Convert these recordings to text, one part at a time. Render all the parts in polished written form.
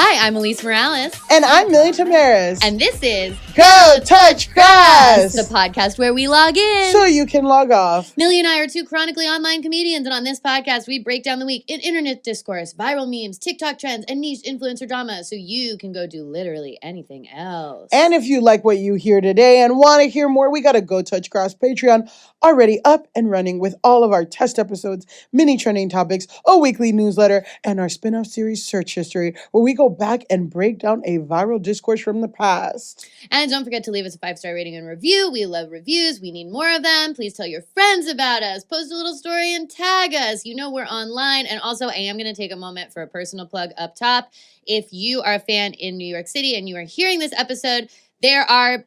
Hi, I'm Elise Morales. And I'm Millie Tamaris. And this is Go Touch Grass, the podcast where we log in so you can log off. Millie and I are two chronically online comedians, and on this podcast, we break down the week in internet discourse, viral memes, TikTok trends, and niche influencer drama, so you can go do literally anything else. And if you like what you hear today and want to hear more, we got a Go Touch Grass Patreon already up and running with all of our test episodes, mini trending topics, a weekly newsletter, and our spin-off series Search History, where we go back and break down a viral discourse from the past. And don't forget to leave us a 5-star rating and review. We love reviews. We need more of them. Please tell your friends about us. Post a little story and tag us. You know we're online. And also, I am going to take a moment for a personal plug up top. If you are a fan in New York City and you are hearing this episode, there are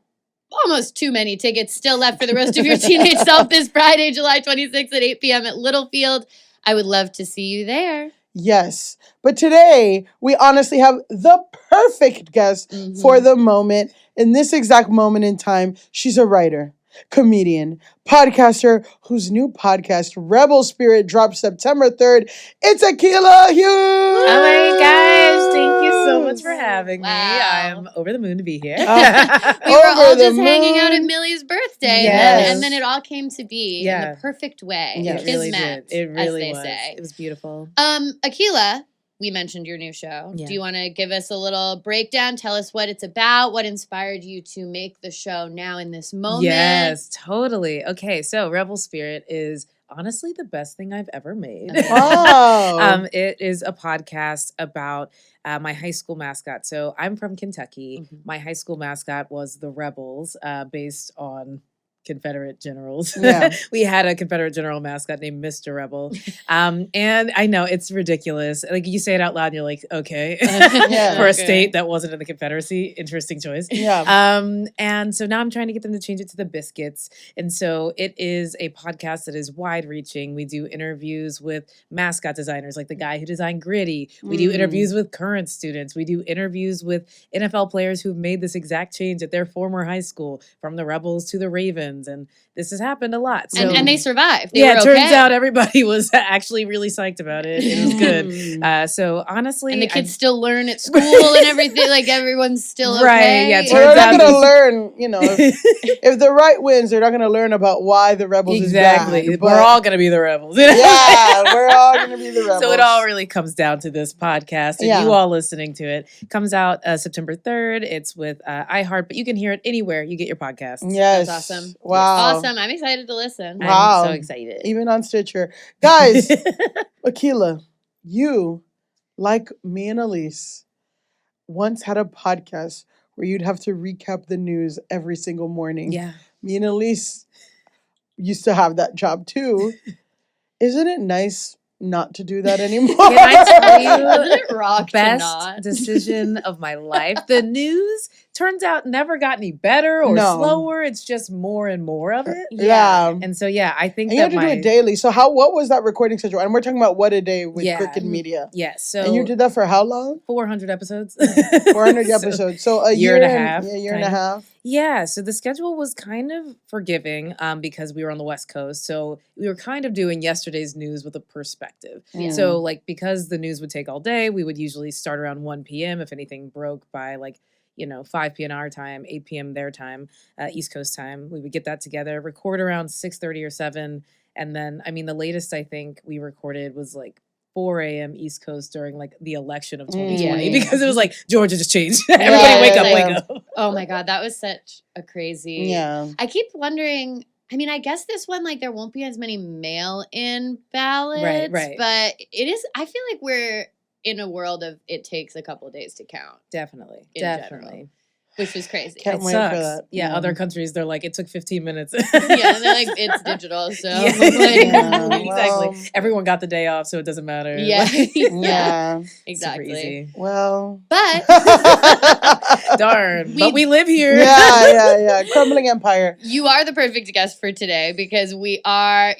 almost too many tickets still left for the Roast of Your Teenage Self this Friday, July 26th at 8 p.m. at Littlefield. I would love to see you there. Yes, but today we honestly have the perfect guest for the moment. In this exact moment in time, she's a writer, comedian, podcaster whose new podcast, Rebel Spirit, drops September 3rd. It's Akilah Hughes! Oh my gosh, thank you so much for having me. Wow. I'm over the moon to be here. We were all just hanging out at Millie's birthday, Yes. and then it all came to be in the perfect way. Yeah, it really Kismet, did. It really as was. they say. It was beautiful. Akilah, we mentioned your new show. Yeah. Do you want to give us a little breakdown? Tell us what it's about, what inspired you to make the show now in this moment? Yes, totally. Okay, so Rebel Spirit is honestly the best thing I've ever made. Oh. It is a podcast about my high school mascot. So I'm from Kentucky. My high school mascot was the Rebels, based on Confederate generals. Yeah. We had a Confederate general mascot named Mr. Rebel. And I know it's ridiculous. Like you say it out loud and you're like, okay. Yeah. For a Okay. state that wasn't in the Confederacy, interesting choice. Yeah. And so now I'm trying to get them to change it to the Biscuits. And so it is a podcast that is wide reaching. We do interviews with mascot designers, like the guy who designed Gritty. We do interviews with current students. We do interviews with NFL players who've made this exact change at their former high school, from the Rebels to the Ravens. And this has happened a lot. So, And they survived. They yeah, were it okay. turns out everybody was actually really psyched about it. It was good. So honestly, And the kids still learn at school and everything. Like everyone's still okay. Right, yeah, Well, they're turns not out going to this- learn, if the right wins, they're not going to learn about why the Rebels exactly. is bad. We're all going to be the rebels. Yeah, we're all going to be the Rebels. So it all really comes down to this podcast and Yeah. you all listening to it. Comes out September 3rd. It's with iHeart, but you can hear it anywhere you get your podcasts. Yes. That's awesome. Wow. Awesome. I'm excited to listen. Wow. I'm so excited. Even on Stitcher. Guys, Akilah, you, like me and Elise, once had a podcast where you'd have to recap the news every single morning. Yeah. Me and Elise used to have that job too. Isn't it nice not to do that anymore? Can I tell you, Isn't it rock to best not? decision of my life? The news turns out never got any better or No. slower. It's just more and more of it. Yeah. And so, yeah, I think And you that had to do it daily. So what was that recording schedule? And we're talking about What a Day with Yeah. Crooked Media. Yeah, so And you did that for how long? 400 episodes. 400 So, episodes. So a year and a half, Yeah, year and a kind of. half. Yeah, so the schedule was kind of forgiving because we were on the West Coast. So we were kind of doing yesterday's news with a perspective. Yeah. So like because the news would take all day, we would usually start around 1 p.m. if anything broke by 5 p.m. our time, 8 p.m. their time, East Coast time. We would get that together, record around 6:30 or 7. And then, the latest I think we recorded was 4 a.m. East Coast during the election of 2020 Yeah. because it was Georgia just changed. Everybody wake up, yeah. wake up. Oh my God, that was such a crazy. Yeah. I keep wondering. I guess this one, there won't be as many mail-in ballots. Right. But it is. I feel like we're in a world of it takes a couple of days to count, Definitely. In Definitely. general. which is crazy. Can't It wait sucks. for that. Yeah, other countries, they're like, it took 15 minutes. Yeah, and they're like, it's digital, so. Yeah, like, exactly. well- Everyone got the day off, so it doesn't matter. Yeah. Yeah. Super Exactly. easy. Well. But Darn. But we live here. yeah. Crumbling empire. you are the perfect guest for today because we are,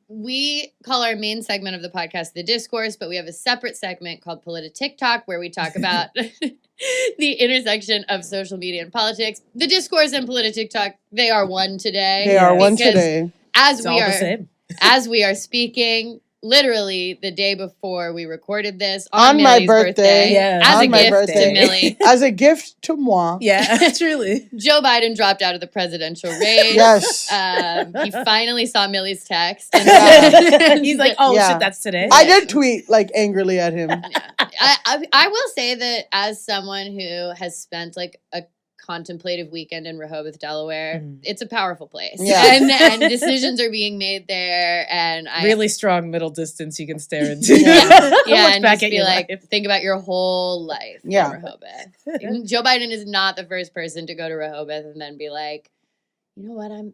we call our main segment of the podcast The Discourse, but we have a separate segment called TikTok where we talk about the intersection of social media and politics. The Discourse and TikTok, they are one today. They are one because today. As It's we all are the same. as we are speaking, literally the day before we recorded this On Millie's my birthday. Yeah, as on a my gift birthday. to Millie. As a gift to moi. Yeah, truly. Joe Biden dropped out of the presidential race. Yes. He finally saw Millie's text. And Yeah. He's like, oh Yeah. shit, that's today. I did tweet like angrily at him. I will say that as someone who has spent like a contemplative weekend in Rehoboth, Delaware, it's a powerful place. Yeah. And decisions are being made there. And I Really strong middle distance you can stare into. Yeah. yeah, Look and back just at be your like, life. think about your whole life Yeah. in Rehoboth. Joe Biden is not the first person to go to Rehoboth and then be like, you know what, I'm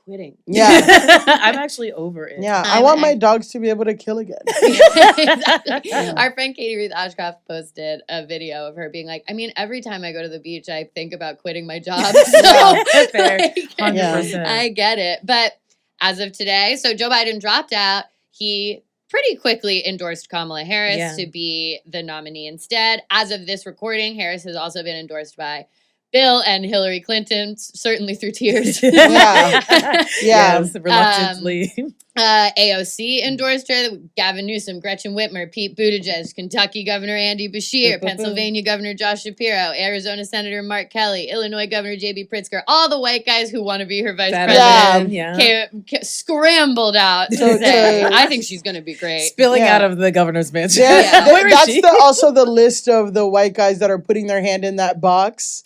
quitting. Yeah. I'm actually over it. Yeah. I want my dogs to be able to kill again. Exactly. Yeah. Our friend Katie Ruth Ashcroft posted a video of her being like, I mean, every time I go to the beach, I think about quitting my job. Yeah. Fair. Like, 100%. I get it. But as of today, so Joe Biden dropped out. He pretty quickly endorsed Kamala Harris to be the nominee instead. As of this recording, Harris has also been endorsed by Bill and Hillary Clinton, certainly through tears. Yeah. Yeah. Yes, reluctantly. AOC endorsed her. Gavin Newsom, Gretchen Whitmer, Pete Buttigieg, Kentucky Governor Andy Beshear, Pennsylvania Governor Josh Shapiro, Arizona Senator Mark Kelly, Illinois Governor J.B. Pritzker, all the white guys who want to be her vice president scrambled out to say, I think she's going to be great. Spilling out of the governor's mansion. Yeah. Where is That's she? also the list of the white guys that are putting their hand in that box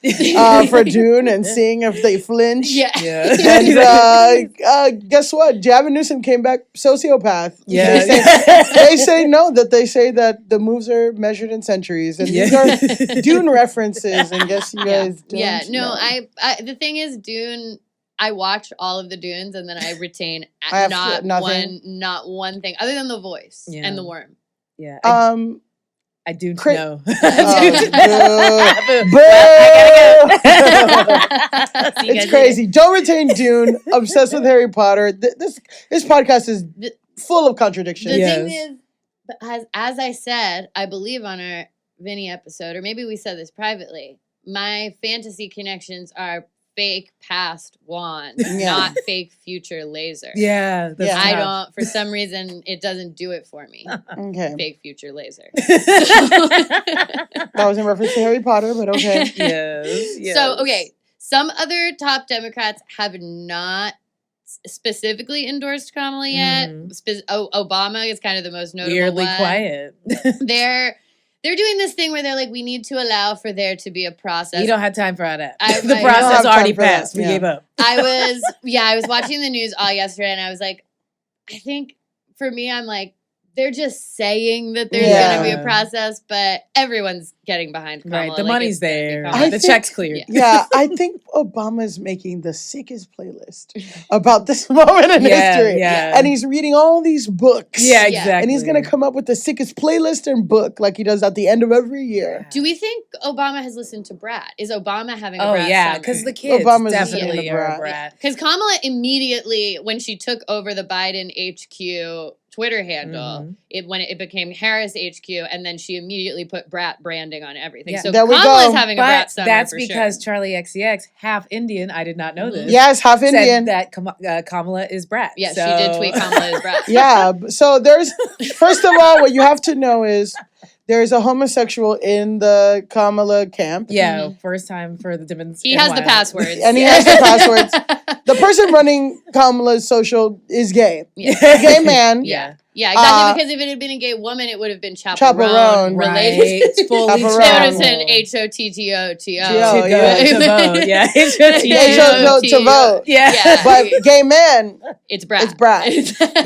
for June and seeing if they flinch. Yeah. And guess what? Gavin Newsom came back sociopath. Yeah. They say no, that they say that the moves are measured in centuries. And these are Dune references. And guess you guys don't know. I the thing is, Dune, I watch all of the Dunes and then I retain not one thing other than the voice and the worm. Yeah. I do know. Boo. It's crazy. Don't retain Dune. Obsessed with Harry Potter. This podcast is full of contradictions. The thing is, as I said, I believe on our Vinny episode, or maybe we said this privately, my fantasy connections are fake past wand, not fake future laser. Yeah. I don't, for some reason, it doesn't do it for me. Okay. Fake future laser. That was in reference to Harry Potter, but okay. Yes. So, okay. Some other top Democrats have not specifically endorsed Kamala yet. Obama is kind of the most notable Weirdly one. quiet. They're doing this thing where they're like, we need to allow for there to be a process. We don't have time for that. The process already passed. We gave up. I was watching the news all yesterday and I was like, I think for me, I'm like, they're just saying that there's going to be a process, but everyone's getting behind Kamala. Right, the money's there. The check's clear. Yeah, I think Obama's making the sickest playlist about this moment in history. Yeah. And he's reading all these books. Yeah, exactly. And he's going to come up with the sickest playlist and book like he does at the end of every year. Do we think Obama has listened to Brat? Is Obama having a Brat? Oh, yeah, because the kids Obama's definitely are Brat. a Brat. Because Kamala immediately, when she took over the Biden HQ Twitter handle, when it became Harris HQ, and then she immediately put Brat branding on everything. So Kamala's having a Brat summer. That's because Charlie XCX, half Indian, I did not know this. Yes, half Indian. Said that Kamala is Brat. Yeah, she did tweet Kamala is Brat. Yeah, so first of all, what you have to know is there's a homosexual in the Kamala camp. Yeah, first time for the demonstration. He has the passwords. And he has the passwords. The person running Kamala's social is gay. Yeah. A gay man. Yeah, exactly. Because if it had been a gay woman, it would have been chaperone. Right. Related. Fully It would have said HOTTOTO. To vote. Yeah. HOTTO to vote. Yeah. But gay man. It's Brat. It's Brat.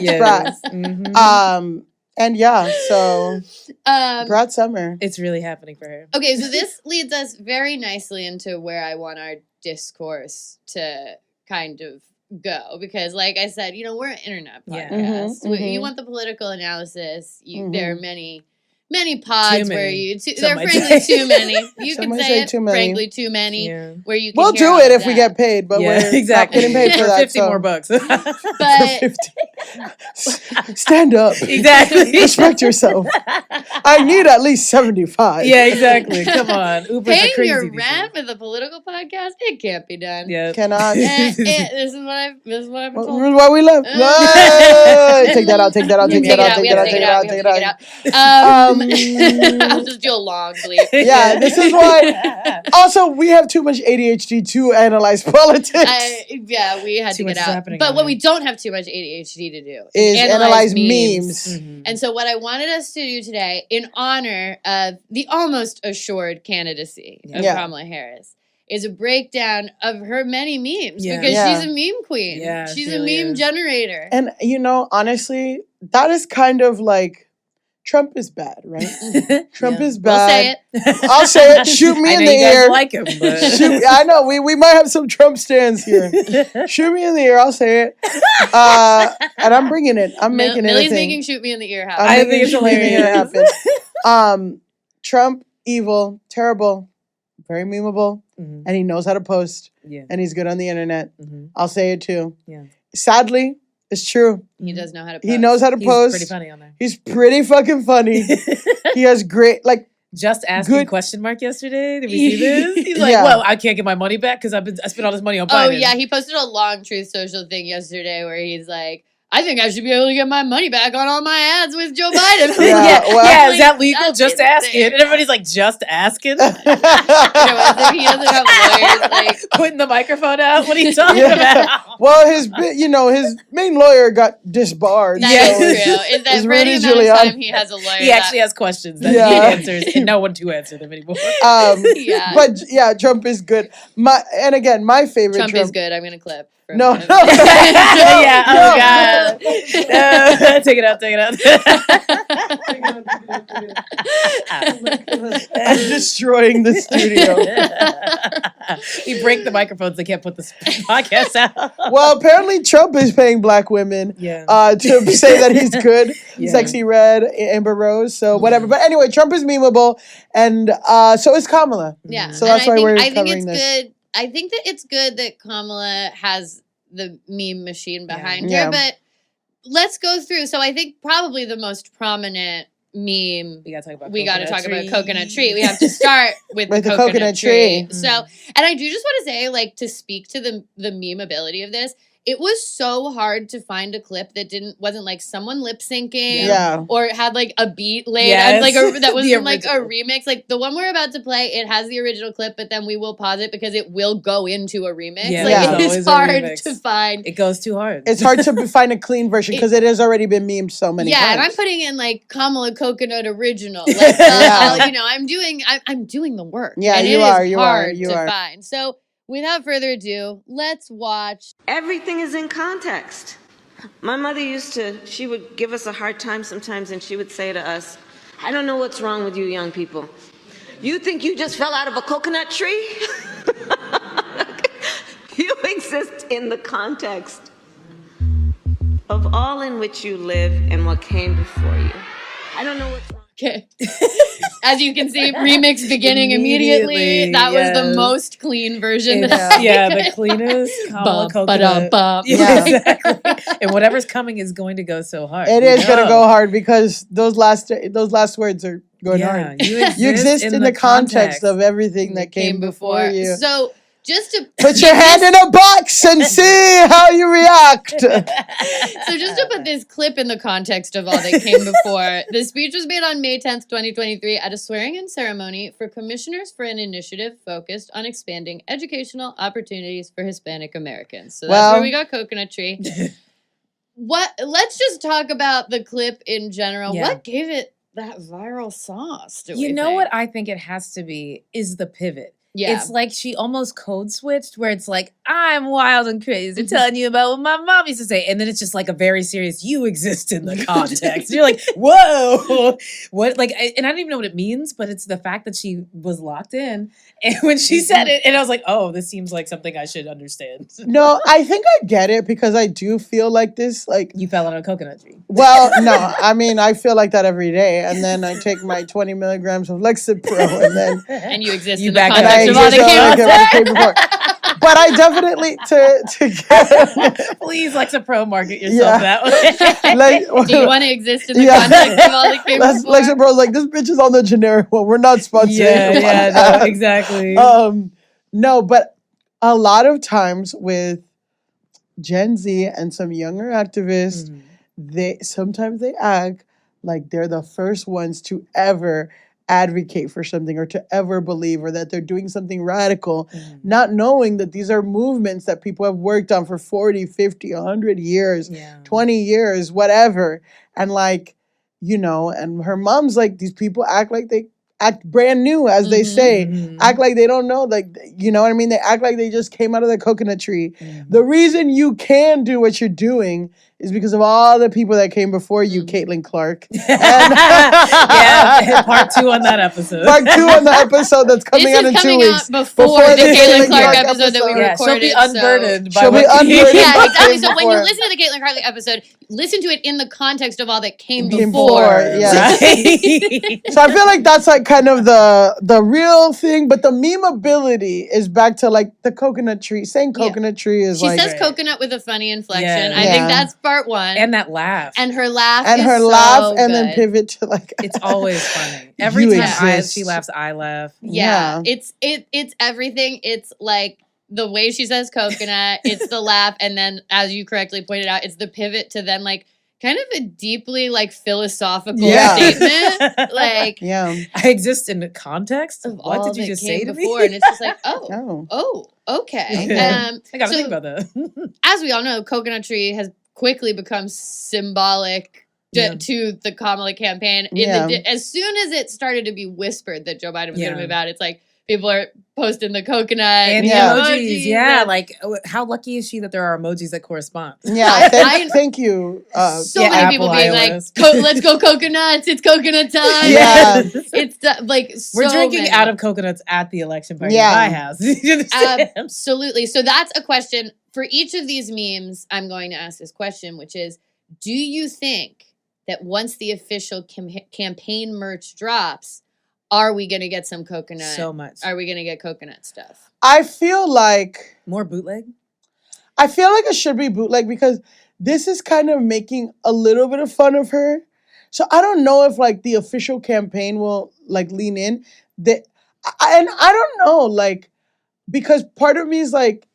Yes. Brat. Mm-hmm. And so Brat Summer. It's really happening for her. Okay, so this leads us very nicely into where I want our discourse to kind of go. Because like I said, we're an internet podcast. You want the political analysis. There are many many pods Too where many. there are might frankly say. too many. You Some can might say say it. too many. Frankly, too many. Yeah. Where you can We'll hear do all it of if we that. get paid, but we're exactly. not getting paid for that. 50 so. more bucks. For But 50. Stand up. Exactly. Respect yourself. I need at least 75. Yeah, exactly. Come on. Ubers are paying crazy. your these rent days. with a political podcast, it can't be done. Yeah. Cannot. This is what I've been Well, told. this is why we love. Take that out. Take that out. Take that out. Take that out. Take it out. We have Take to it take it out. out. I'll just do a long bleep. Yeah, this is why. Also, we have too much ADHD to analyze politics. We had Too to much get is out. happening But on what it. we don't have too much ADHD to do Is analyze memes. Mhm. And so what I wanted us to do today, in honor of the almost assured candidacy of Yeah. Kamala Harris, is a breakdown of her many memes Yeah. because Yeah. she's a meme queen. Yeah, she's she a really meme is. generator. And honestly, that is kind of like Trump is bad, right? Trump Yeah. is We'll say bad. it. I'll say it. Shoot me I in know the you guys ear. like him, but Shoot, I know we might have some Trump stands here. Shoot me in the ear. I'll say it. And I'm bringing it. I'm making it a Millie's thing. making shoot me in the ear happen. I'm I making think it's shoot me in the ear hilarious. happen. Trump, evil, terrible, very memeable, Mhm. and he knows how to post, Yeah. and he's good on the internet. Mhm. I'll say it too. Yeah. Sadly, it's true. He does know how to post. He knows how to He's post. pretty funny on there. He's pretty fucking funny. He has great, Just asking Good- question mark yesterday. Did we see this? He's like, Yeah. well, I can't get my money back because I spent all this money on Biden. Oh yeah, he posted a long Truth Social thing yesterday where he's like, I think I should be able to get my money back on all my ads with Joe Biden. Yeah, well- is that legal? That's Just insane. asking. And everybody's like, just asking? You know, as if he doesn't have lawyers, like Putting the microphone out? What are you talking Yeah. about? Well, his main lawyer got disbarred. that Yeah. is so true. Is that it's for any Rudy amount of Giuliani. time he has a lawyer? He actually has questions that Yeah. he answers and no one to answer them anymore. Yeah. But yeah, Trump is good. My favorite Trump is good. I'm gonna clip. from No, him. no. Yeah, oh No. God. Take it out, take it out. I'm destroying the studio. You break the microphones, they can't put this podcast out. Well, apparently Trump is paying black women Yeah. to say that he's good. Yeah. Sexy Red, Amber Rose, so whatever. But anyway, Trump is memeable, and so is Kamala. Yeah. So And that's why we're I think covering it's this. good. I think that it's good that Kamala has the meme machine behind Yeah. her, but let's go through. So I think probably the most prominent meme We gotta talk about we got to talk tree. about coconut tree. We have to start with With the the coconut, coconut tree. tree. So, and I do just want to say, like, to speak to the meme ability of this, it was so hard to find a clip that wasn't like someone lip syncing, Yeah. or had like a beat laid, Yes. like that was The like a original. remix. Like the one we're about to play, it has the original clip, but then we will pause it because it will go into a remix. Yeah, like it's it is always a hard remix. to find. It goes too hard. It's hard to find a clean version because it has already been memed so many Yeah, times. and I'm putting in like Kamala Coconut Original. Like, Yeah. I'm doing the work. Yeah, and you it are, is you are, hard you to are. find. So, without further ado, let's watch. Everything is in context. My mother she would give us a hard time sometimes, and she would say to us, I don't know what's wrong with you young people. You think you just fell out of a coconut tree? You exist in the context of all in which you live and what came before you. I don't know what's wrong. Okay. As you can see, remix beginning immediately. Immediately, That was the yes. most clean version. It's- that I yeah, could- the cleanest Kamala Bum, ba-dum, coconut. bum. Yeah, exactly. And whatever's coming is going to go so hard. It You is going to know. go hard because those last words are going Yeah, hard. you exist in the context of everything that came before you. So, just to Put your hand in a box and see how you react. So just to put this clip in the context of all that came before, the speech was made on May 10th, 2023 at a swearing-in ceremony for commissioners for an initiative focused on expanding educational opportunities for Hispanic Americans. So that's Well- where we got Coconut Tree. Let's just talk about the clip in general. Yeah. What gave it that viral sauce? You know what I think it has to be is the pivot. Yeah. It's like she almost code switched where it's like, I'm wild and crazy telling you about what my mom used to say. And then it's just like a very serious, you exist in the context. You're like, whoa. What? Like, and I don't even know what it means, but it's the fact that she was locked in. And when she said it, and I was like, oh, this seems like something I should understand. No, I think I get it because I do feel like this. Like, You fell on a coconut tree. well, no, I mean, I feel like that every day. And then I take my 20 milligrams of Lexapro and then... And you exist You in the back And I context of all exist that on came what came before. before. But I definitely, to get... Please, Lexapro, market yourself Yeah. that way. Like, Do you want to exist in the Yeah. context of all that came before? Lexapro's like, this bitch is on the generic one. We're not sponsored. No, exactly. No, but a lot of times with Gen Z and some younger activists, sometimes they act like they're the first ones to ever advocate for something or to ever believe or that they're doing something radical, not knowing that these are movements that people have worked on for 40, 50, 100 years, 20 years, whatever. And like, and her mom's like, these people act like they act brand new, as they say, act like they don't know, like, you know what I mean? They act like they just came out of the coconut tree. The reason you can do what you're doing is because of all the people that came before you, Caitlin Clark. Yeah, part 2 on that episode. Part 2 on the episode that's coming out in 2 coming weeks. out before the Caitlin Clark episode that we Yeah, recorded. she'll be unburdened by She'll be what unburdened. Yeah, by exactly. came So when you before. listen to the Caitlin Clark episode, listen to it in the context of all that came Came before. yes. Right? So I feel like that's like kind of the real thing, but the memeability is back to like the coconut tree. Saying coconut tree is She like says coconut with a funny inflection. Yeah. I think that's part 1. And that laugh. And her laugh and is her so laugh and then good. pivot to like It's always funny. Every You time exist. she laughs, I laugh. Yeah. It's everything. It's like the way she says coconut, it's the laugh, and then as you correctly pointed out, it's the pivot to then like kind of a deeply like philosophical statement. Like yeah. I exist in the context. of What all did you that just came say to before, me? and it's just like, okay. Okay. I gotta so think about that. as we all know, coconut tree has quickly become symbolic to the Kamala campaign. As soon as it started to be whispered that Joe Biden was going to move out, it's like people are posting the coconut And the emojis. emojis. Yeah, like how lucky is she that there are emojis that correspond? Yeah, thank you. So many people being iOS. like, let's go coconuts. It's coconut time. Yeah. It's like so We're drinking many. out of coconuts at the election party Yeah. at my house. You understand? Absolutely. So that's a question for each of these memes. I'm going to ask this question, which is, do you think that once the official campaign merch drops, are we going to get some coconut? So much. Are we going to get coconut stuff? I feel like More bootleg? it should be bootleg because this is kind of making a little bit of fun of her. So I don't know if like the official campaign will like lean in. And I don't know, like, because part of me is like,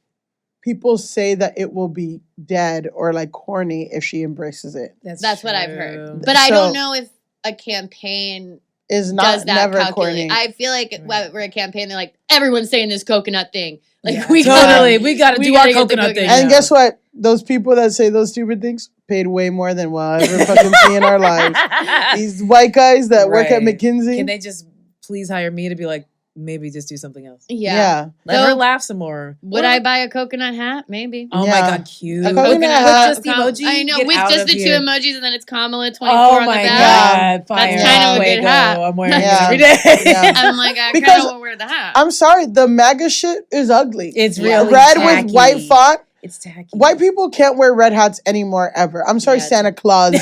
people say that it will be dead or like corny if she embraces it. That's what I've heard. But I So- don't know if a campaign Is does not that never calculate. corny. I feel like we're a campaign, they're like, everyone's saying this coconut thing. Like Yeah, we totally. We got to we do gotta our get the coconut thing. coconut. And guess what? Those people that say those stupid things paid way more than we'll ever fucking see in our lives. These white guys that work at Right. McKinsey. Can they just please hire me to be like, maybe just do something else? Yeah. Let Though, her laugh some more. would I buy a coconut hat? Maybe. Oh Yeah. my God, cute. A coconut With hat. just the emoji? I know, Get with out just of the here. 2 emojis, and then it's Kamala 24 Oh on my the back. God, fire. That's kind of a Way good to hat. go. I'm wearing Yeah. it every day. Yeah. I'm like, I kind Because of want to wear the hat. I'm sorry, the MAGA shit is ugly. It's really red tacky. with white font. It's tacky. White people can't wear red hats anymore ever. I'm sorry, Yeah, Santa Claus. Red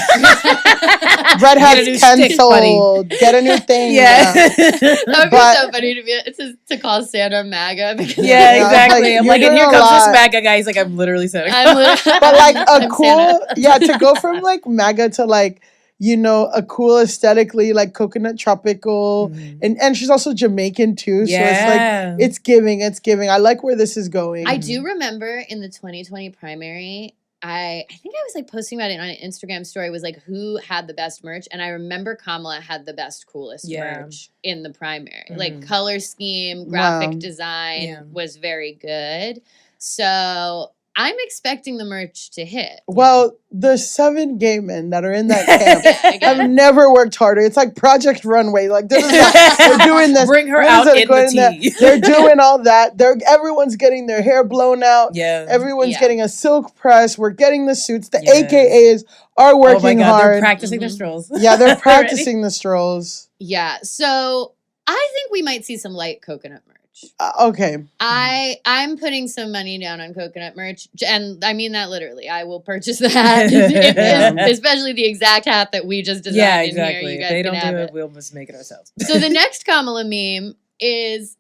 Red Get a hats new stick, canceled. Get a new thing. Yeah. That would be But- so funny to call Santa MAGA. Because Yeah, Yeah, exactly. like, I'm you're like, and doing here a comes lot. this MAGA guy. He's like, I'm literally Santa I'm Claus. But like a I'm cool, Santa. to go from like MAGA to like, a cool aesthetically like coconut tropical, and she's also Jamaican too. Yeah. So it's like it's giving. I like where this is going. I do remember in the 2020 primary, I think I was like posting about it on an Instagram story, was like who had the best merch, and I remember Kamala had the best, coolest merch in the primary. Like color scheme, graphic Wow. design Yeah. was very good. So I'm expecting the merch to hit. Well, the 7 gay men that are in that camp Again. have never worked harder. It's like Project Runway. Like they're doing this. Bring her What is out it? in Going the there. tea. They're doing all that. Everyone's getting their hair blown out. Yeah. Everyone's Yeah. getting a silk press. We're getting the suits. The Yes. AKAs are Oh working my God, hard. they're practicing their strolls. Yeah, they're practicing the strolls. Yeah. So I think we might see some light coconut merch. Okay. I'm putting some money down on coconut merch, and I mean that literally. I will purchase the hat, especially the exact hat that we just designed. Yeah, in exactly. Here. You If guys they can don't have do it. it, we'll just make it ourselves. So the next Kamala meme is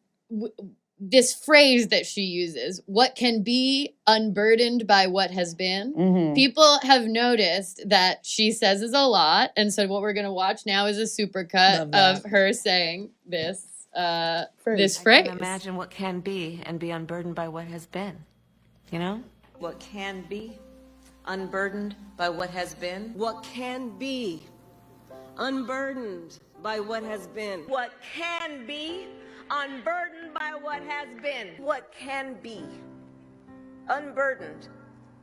this phrase that she uses: "What can be unburdened by what has been." Mhm. People have noticed that she says is a lot, and so what we're gonna watch now is a supercut of her saying this. This phrase. I can imagine what can be and be unburdened by what has been. You know? What can be unburdened by what has been. What can be unburdened by what has been. What can be unburdened by what has been. What can be Unburdened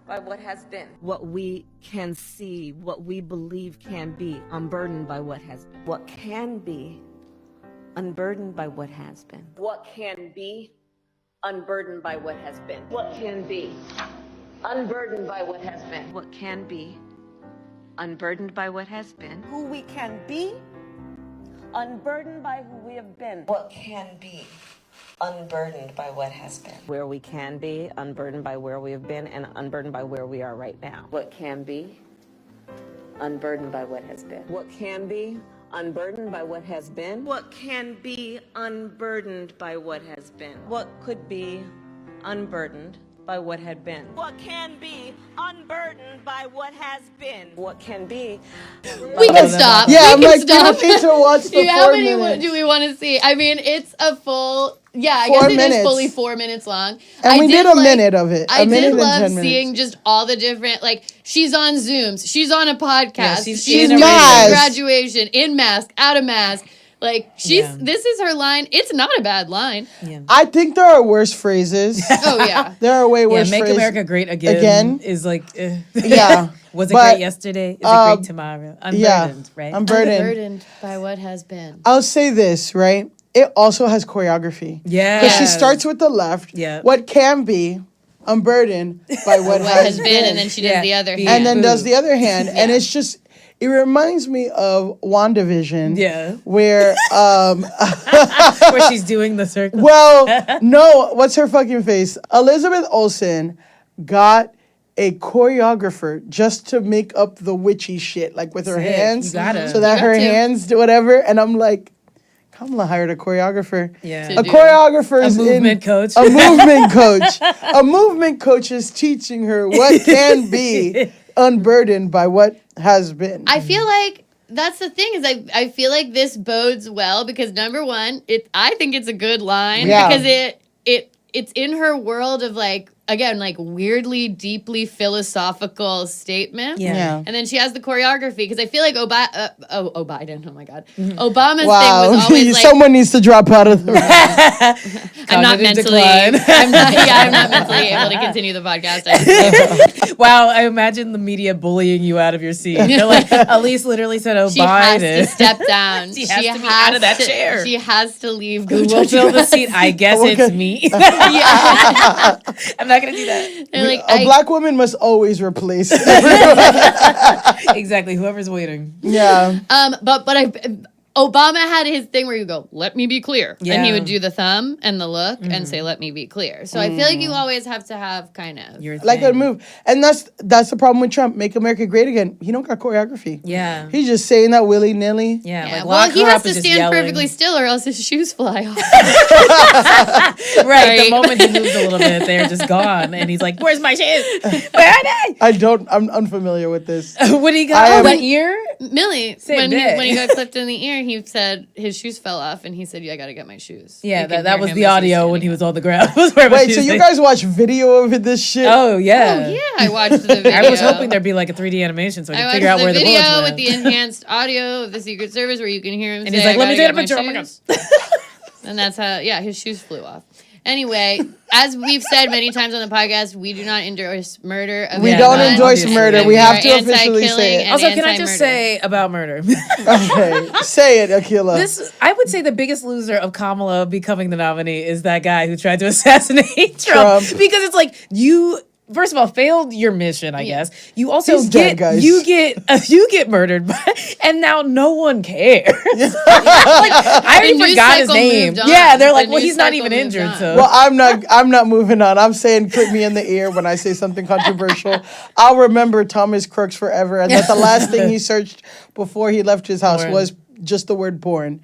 by what has been. what we can see, what we believe can be unburdened by what has. What can be unburdened by what has been. What can be unburdened by what has been. What can be unburdened by what has been. What can be Unburdened by what has been. who we can be, unburdened by who we have been. What can be unburdened by what has been. Where we can be, unburdened by where we have been, and unburdened by where we are right now. What can be unburdened by what has been. What can be unburdened by what has been. What can be unburdened by what has been. What could be unburdened by what had been. What can be unburdened by what has been. What can be We can stop. Yeah, we I'm can like, stop. people need to watch the How 4 many minutes. do we want to see? I mean, it's a full. Yeah, I 4 guess it minutes. is fully 4 minutes long. And we did a like- minute of it. I A minute did and love 10 minutes. seeing just all the different, like, she's on Zooms, she's on a podcast, she's she's in doing a mask. graduation, in mask, out of mask. Like, Yeah. this is her line. It's not a bad line. I think there are worse phrases. Oh, yeah. There are way Yeah, worse Make phrases. America Great Again, Again? is like, Yeah. was it But, great yesterday? Is it great tomorrow? Unburdened, right? Unburdened. Burdened by what has been. I'll say this, right? It also has choreography. Yeah. Because she starts with the left. Yeah. What can be unburdened by what, What has been, and then she does Yeah. the other hand. and then does Boo. the other hand. And it's just, it reminds me of WandaVision. Yeah. Where, Where she's doing the circle. well, no, what's her fucking face? Elizabeth Olsen got a choreographer just to make up the witchy shit, like with her Sick. hands. You gotta. So that You her got to. hands do whatever. And I'm like, Kamala hired a choreographer. Yeah. A do. choreographer A is movement coach. A movement coach. A movement coach is teaching her what can be unburdened by what has been. I feel like that's the thing is I feel like this bodes well because number one, I think it's a good line Yeah. because it's in her world of like again like weirdly deeply philosophical statements. Yeah. And then she has the choreography because I feel like Biden. Oh my God. Obama's Wow. thing was always like Someone needs to drop out of the room. I'm not Cognitive mentally decline. I'm not mentally able to continue the podcast. Wow, I imagine the media bullying you out of your seat. They're like, Elise literally said, "Oh, She has to Biden." step down. She has to be out of that chair. She has to leave. Go Who will touch fill the grass. seat? I guess Okay. it's me. Yeah. I'm not gonna do that. They're like, A black woman must always replace. Exactly. Whoever's waiting. Yeah. but Obama had his thing where you go, let me be clear. And he Yeah. would do the thumb and the look and say, let me be clear. So I feel like you always have to have kind of. Your Like a thing. move. And that's the problem with Trump. Make America great again. He don't got choreography. Yeah. He's just saying that willy-nilly. Yeah. Yeah, Like, well, lock he her has up to and just stand yelling. perfectly still or else his shoes fly off. Right. Right. The moment he moves a little bit, they're just gone. And he's like, "Where's my shoes? Where are they?" I'm unfamiliar with this. What do you I got? am- What ear? Millie, Same when he day. got clipped in the ear, he said his shoes fell off and he said, yeah, I got to get my shoes. Yeah, You can that hear was him the as he's audio when standing he up. was on the ground. Was where Wait, she so was you saying- guys watch video of this shit? Oh yeah. Oh, yeah, I watched the video. I was hoping there'd be like a 3D animation so I I could watched figure out where the the video bullets with went. the enhanced audio of the Secret Service where you can hear him And say, he's like, I "Let me gotta take a get picture. my Oh my God." shoes." And that's how, yeah, his shoes flew off. Anyway, as we've said many times on the podcast, we do not endorse murder of We anyone. don't endorse obviously. murder. And We have are to officially say anti-killing it. and Also, can I just anti-murder. say about murder? Okay, say it, Akilah. This, I would say, the biggest loser of Kamala becoming the nominee is that guy who tried to assassinate Trump. Trump. Because it's like you. First of all, failed your mission, I guess. You also He's dead, guys. you get murdered, and now no one cares. Like, I already The news forgot his cycle name. moved on. Yeah, they're The like, well, news he's not cycle even moved injured. on. So Well, I'm not moving on. I'm saying clip me in the ear when I say something controversial. I'll remember Thomas Crooks forever, and that the last thing he searched before he left his house Porn. was just the word porn.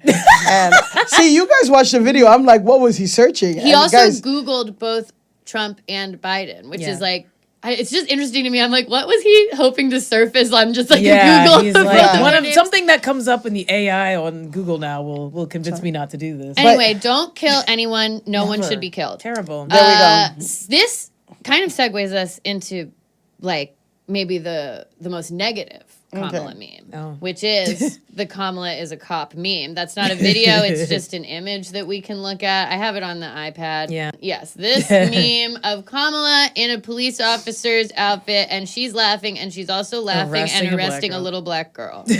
And see, you guys watched the video. I'm like, what was he searching? He And also guys, Googled both Trump and Biden, which Yeah. is like, it's just interesting to me. I'm like, what was he hoping to surface on just like a yeah, Google? he's of like both of one their of names? something that comes up in the AI on Google now will convince me not to do this. Anyway, don't kill anyone. No one Never. should be killed. Terrible. There we go. This kind of segues us into like maybe the most negative Kamala meme, Oh. which is the Kamala is a cop meme. That's not a video. It's just an image that we can look at. I have it on the iPad. Yeah. Yes, this meme of Kamala in a police officer's outfit, and she's laughing, and she's also laughing Arresting and a black arresting a girl. little black girl. Not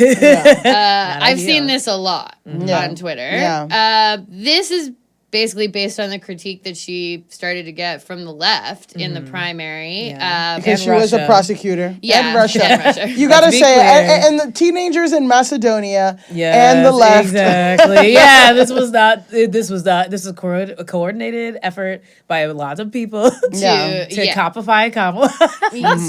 I've ideal. seen this a lot Yeah. on Twitter. Yeah. This is basically based on the critique that she started to get from the left in the primary. Yeah. because And she was a Russia. prosecutor. Yeah, And Russia. and Russia. You got to Let's be say, clear. and the teenagers in Macedonia Yes, and the left. exactly. Yeah, this was a coordinated effort by a lot of people Yeah. to copify Kamala.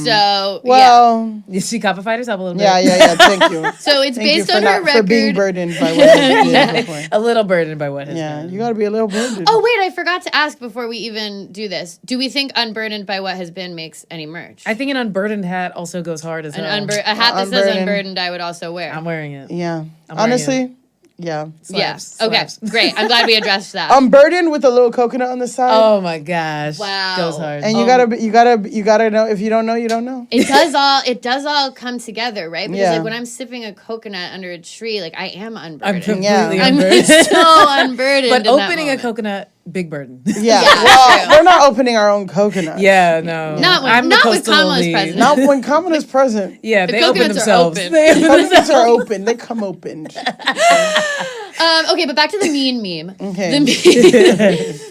So, Well, She copified herself a little bit. yeah. Thank you. So it's Thank you based for on her not for being record. burdened by what he did before. A little burdened by what has Yeah, been. you got to be a little burdened. Oh, wait, I forgot to ask before we even do this. Do we think Unburdened by What Has Been makes any merch? I think an unburdened hat also goes hard as hell. a hat that says Unburdened. Unburdened I would also wear. I'm wearing it. Yeah. I'm wearing Honestly, yeah. Slaps, Okay, slaps. great. I'm glad we addressed that. I'm burdened with a little coconut on the side. Oh my gosh. Wow. Goes hard. And you gotta know. If you don't know, you don't know. It does all come together, right? Because Yeah. like when I'm sipping a coconut under a tree, like I am I'm unburdened. completely Yeah. I'm unburdened. so unburdened. But in that opening a moment. coconut, big burden. Yeah. Yeah, Well, true. we're not opening our own coconut. Yeah, no. Not when- I'm the not with coastal Kamala's elite. president. Not when Kamala's present. Yeah, The they open coconuts are themselves. open. They open Coconuts are open. They come opened. Okay, but back to the mean meme. Okay. The meme.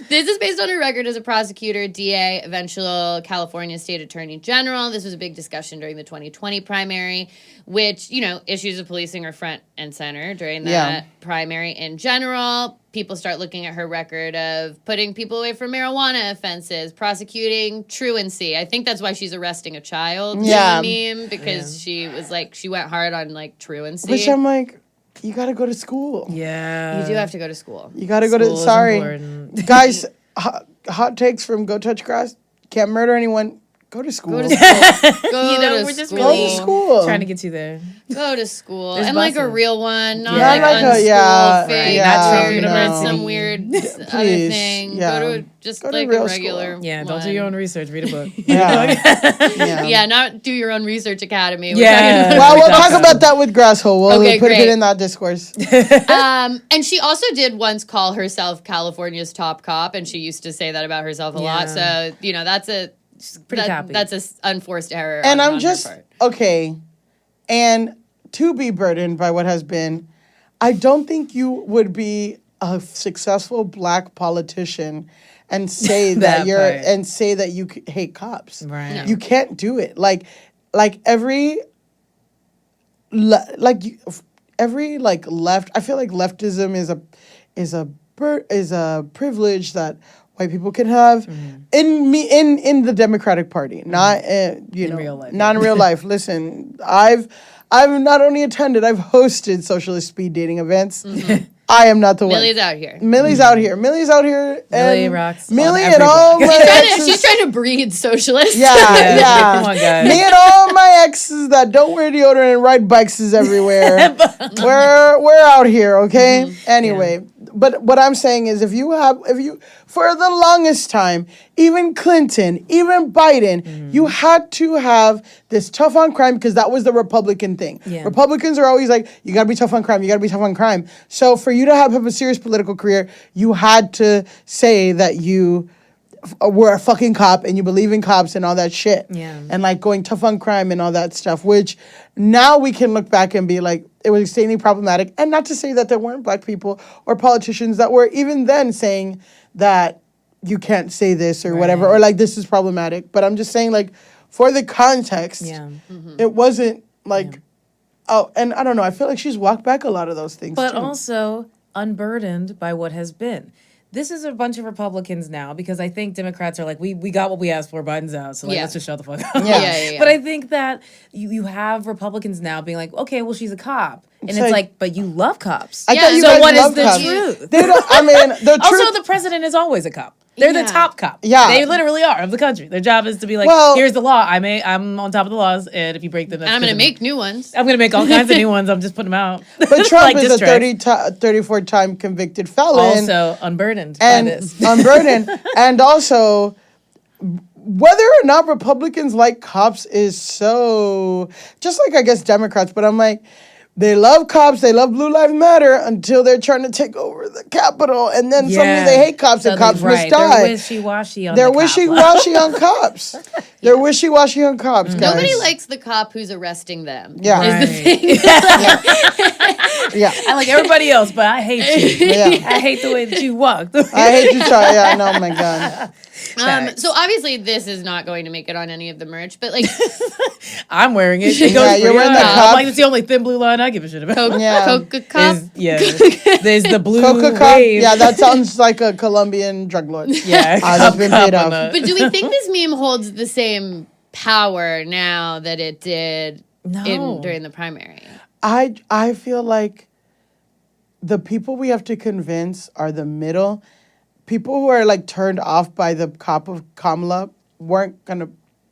This is based on her record as a prosecutor, DA, eventual California State Attorney General. This was a big discussion during the 2020 primary, which, issues of policing are front and center during that primary in general. People start looking at her record of putting people away for marijuana offenses, prosecuting truancy. I think that's why she's arresting a child Yeah. in the meme, because she was like, she went hard on like truancy. Which I'm like, you gotta go to school. Yeah. You do have to go to school. You gotta go School to. is Sorry, important. guys. Hot takes from Go Touch Grass. Can't murder anyone. Go to school. Go to school. Go You know, to we're just school. Go to school. Trying to get you there. Go to school. There's And like a buses. real one, not Yeah. like Not like a- unschool yeah, fake, yeah, Not Trump weird, not University. some weird other Please, thing. yeah. Go to just Go to like real a regular school. Yeah, don't do one. your own research. Read a book. Yeah. Yeah, not do your own research academy. We're Yeah. talking Well, we'll Exactly. talk about that with Grasshole. We'll Okay, put it great. in that discourse. And she also did once call herself California's top cop, and she used to say that about herself a lot. Yeah. So, that's a pretty coppy. that's a unforced error. And on I'm her just part. okay. And to be burdened by what has been, I don't think you would be a successful black politician and say that, That you're part. and say that you hate cops. Right. No. You can't do it. Like every left. I feel like leftism is a privilege that white people can have in the Democratic Party, not real life. not in real life. Listen, I've not only attended, I've hosted socialist speed dating events. I am not the one. Millie's out here. Millie's out here. Millie's out here. Millie And rocks Millie on and all every my exes. She's trying to breed socialists. Yeah, yeah. Come on, guys. Me and all my exes that don't wear deodorant and ride bikes is everywhere. We're out here, okay? Anyway, but what I'm saying is if you for the longest time, even Clinton, even Biden, you had to have this tough on crime because that was the Republican thing. Yeah. Republicans are always like, you gotta be tough on crime, you gotta be tough on crime. So for you to have a serious political career, you had to say that you were a fucking cop and you believe in cops and all that shit. Yeah. And like going tough on crime and all that stuff, which now we can look back and be like, it was extremely problematic. And not to say that there weren't black people or politicians that were even then saying that you can't say this or whatever, or like this is problematic. But I'm just saying, like, for the context, it wasn't like, oh, and I don't know, I feel like she's walked back a lot of those things But too. also unburdened by what has been. This is a bunch of Republicans now because I think Democrats are like, we got what we asked for, Biden's out, so like, let's just shut the fuck up. Yeah. But I think that you have Republicans now being like, okay, well, she's a cop. And it's like, but you love cops. I thought you so guys what is loved the cops. truth? They don't, I mean, the truth. Also, the president is always a cop. They're the top cop. Yeah. They literally are of the country. Their job is to be like, Well- here's the law. I'm on top of the laws, and if you break them, that's And I'm going to 'cause of make new ones. I'm going to make all kinds of new ones. I'm just putting them out. But Trump Like is a diss tracks. 34-time convicted felon. Also unburdened and by this. unburdened. And also, whether or not Republicans like cops is so, just like I guess Democrats, but I'm like, they love cops, they love Blue Lives Matter until they're trying to take over the Capitol, and then suddenly they hate cops and cops must die. They're wishy-washy on They're the cop wishy-washy on cops. They're wishy-washy on cops, guys. Nobody likes the cop who's arresting them. Yeah. Is the thing. Yeah. I like everybody else, but I hate you. Yeah. I hate the way that you walk. I hate you, Charlie. Yeah, I know, oh my God. So obviously this is not going to make it on any of the merch, but like I'm wearing it. It Yeah, goes you're pretty wearing the hard. cup. I'm like, it's the only thin blue line I give a shit about. Yeah. Coca Cop. There's the blue Coca-Cola. wave. Yeah, that sounds like a Colombian drug lord. Yeah, that's been paid off. But do we think this meme holds the same power now that it did during the primary? I feel like the people we have to convince are the middle. People who are like turned off by the cop of Kamala weren't gonna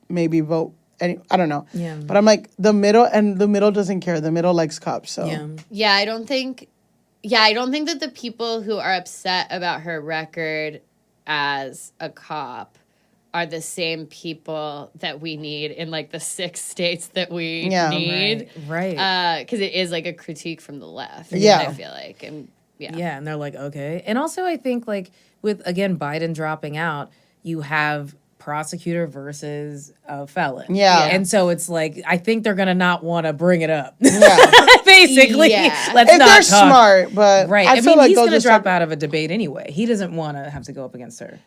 maybe vote any. I don't know. Yeah. But I'm like the middle, and the middle doesn't care. The middle likes cops. So Yeah, I don't think that the people who are upset about her record as a cop are the same people that we need in like the 6 states that we need. Right. Because it is like a critique from the left. Yeah. I feel like. And Yeah, and they're like, okay. And also, I think, like, with, again, Biden dropping out, you have prosecutor versus a felon. Yeah. And so it's like, I think they're going to not want to bring it up. Yeah. Basically. Yeah. Let's if not they're talk. smart, but Right. I I feel mean, like he's they'll going to just drop out of a debate anyway. He doesn't want to have to go up against her.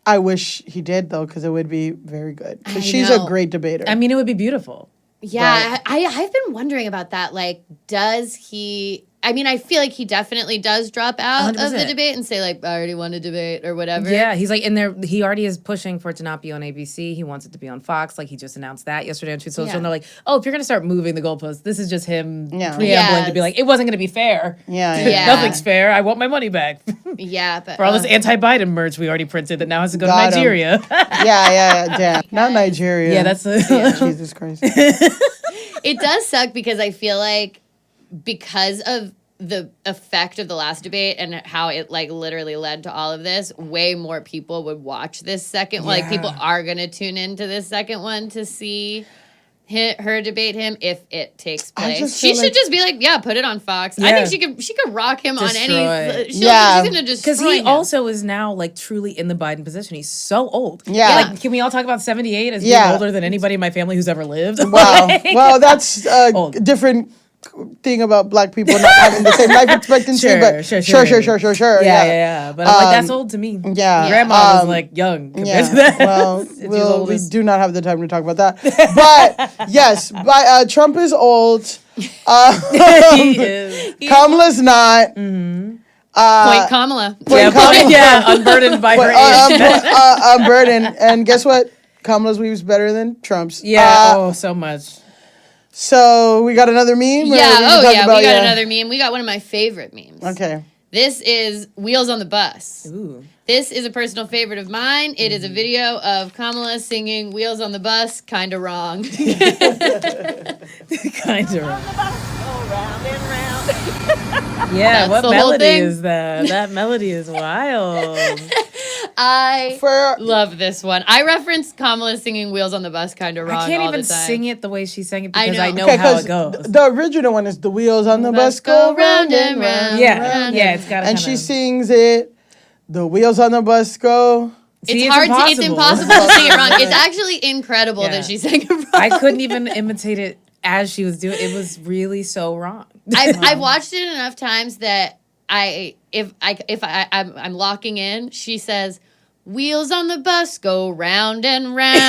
I wish he did though, because it would be very good. I Because she's know. a great debater. I mean, it would be beautiful. Yeah, I've been wondering about that. Like, does he... I mean, I feel like he definitely does drop out of the 100%. debate and say, like, I already won a debate or whatever. Yeah, he's like in there. He already is pushing for it to not be on ABC. He wants it to be on Fox. Like he just announced that yesterday on Truth Social. Yeah. And they're like, "Oh, if you're gonna start moving the goalposts, this is just him preambling Yeah. to be like, it wasn't gonna be fair. Yeah. Nothing's fair. I want my money back Yeah, but... for all this anti-Biden merch we already printed that now has to go Got to 'em. Nigeria." yeah, damn. Not Nigeria. Yeah, that's Jesus Christ. It does suck because I feel like because of the effect of the last debate and how it like literally led to all of this, way more people would watch this second one. Like people are going to tune into this second one to see her debate him if it takes place. She should just be like, yeah, put it on Fox. I think she could rock him on any. She's going to destroy because he him. also is now like truly in the Biden position. He's so old. Yeah. Like, can we all talk about 78 as being older than anybody in my family who's ever lived? Wow. Well, that's a different thing about black people not having the same life expectancy. Sure. Yeah. But I'm like, that's old to me. Yeah. Grandma was like young compared to that. Well, we do not have the time to talk about that. But yes, Trump is old. He is. Kamala's not. Point Kamala. Unburdened by her age. Unburdened. And guess what? Kamala's weave's better than Trump's. So much. So we got another meme? We got another meme. We got one of my favorite memes. Okay. This is Wheels on the Bus. Ooh. This is a personal favorite of mine. It is a video of Kamala singing Wheels on the Bus, Kinda Wrong. Kinda wrong. Go round and round. Yeah, That's what the whole melody thing. is that? That melody is wild. I For love this one. I referenced Kamala singing "Wheels on the Bus" kind of wrong. I can't all even the time. sing it the way she sang it I because I know. know, okay, how it because goes. the original one is the wheels on the bus go round and round. Yeah, round yeah, and- it's gotta And kinda- she sings it. The wheels on the bus go. See, It's hard to. It's impossible to sing it wrong. It's actually incredible Yeah. that she sang it wrong. I couldn't even imitate it as she was doing it. It was really so wrong. I've watched it enough times that I'm locking in. She says, "Wheels on the bus go round and round."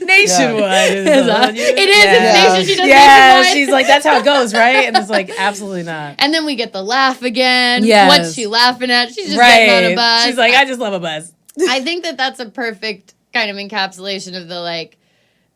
Nationwide. It is. Yeah. It's nation. She does Yeah, nationwide. she's like, that's how it goes, right? And it's like, absolutely not. And then we get the laugh again. Yes. What's she laughing at? She's just getting on a bus. She's like, I just love a bus. I think that that's a perfect kind of encapsulation of the like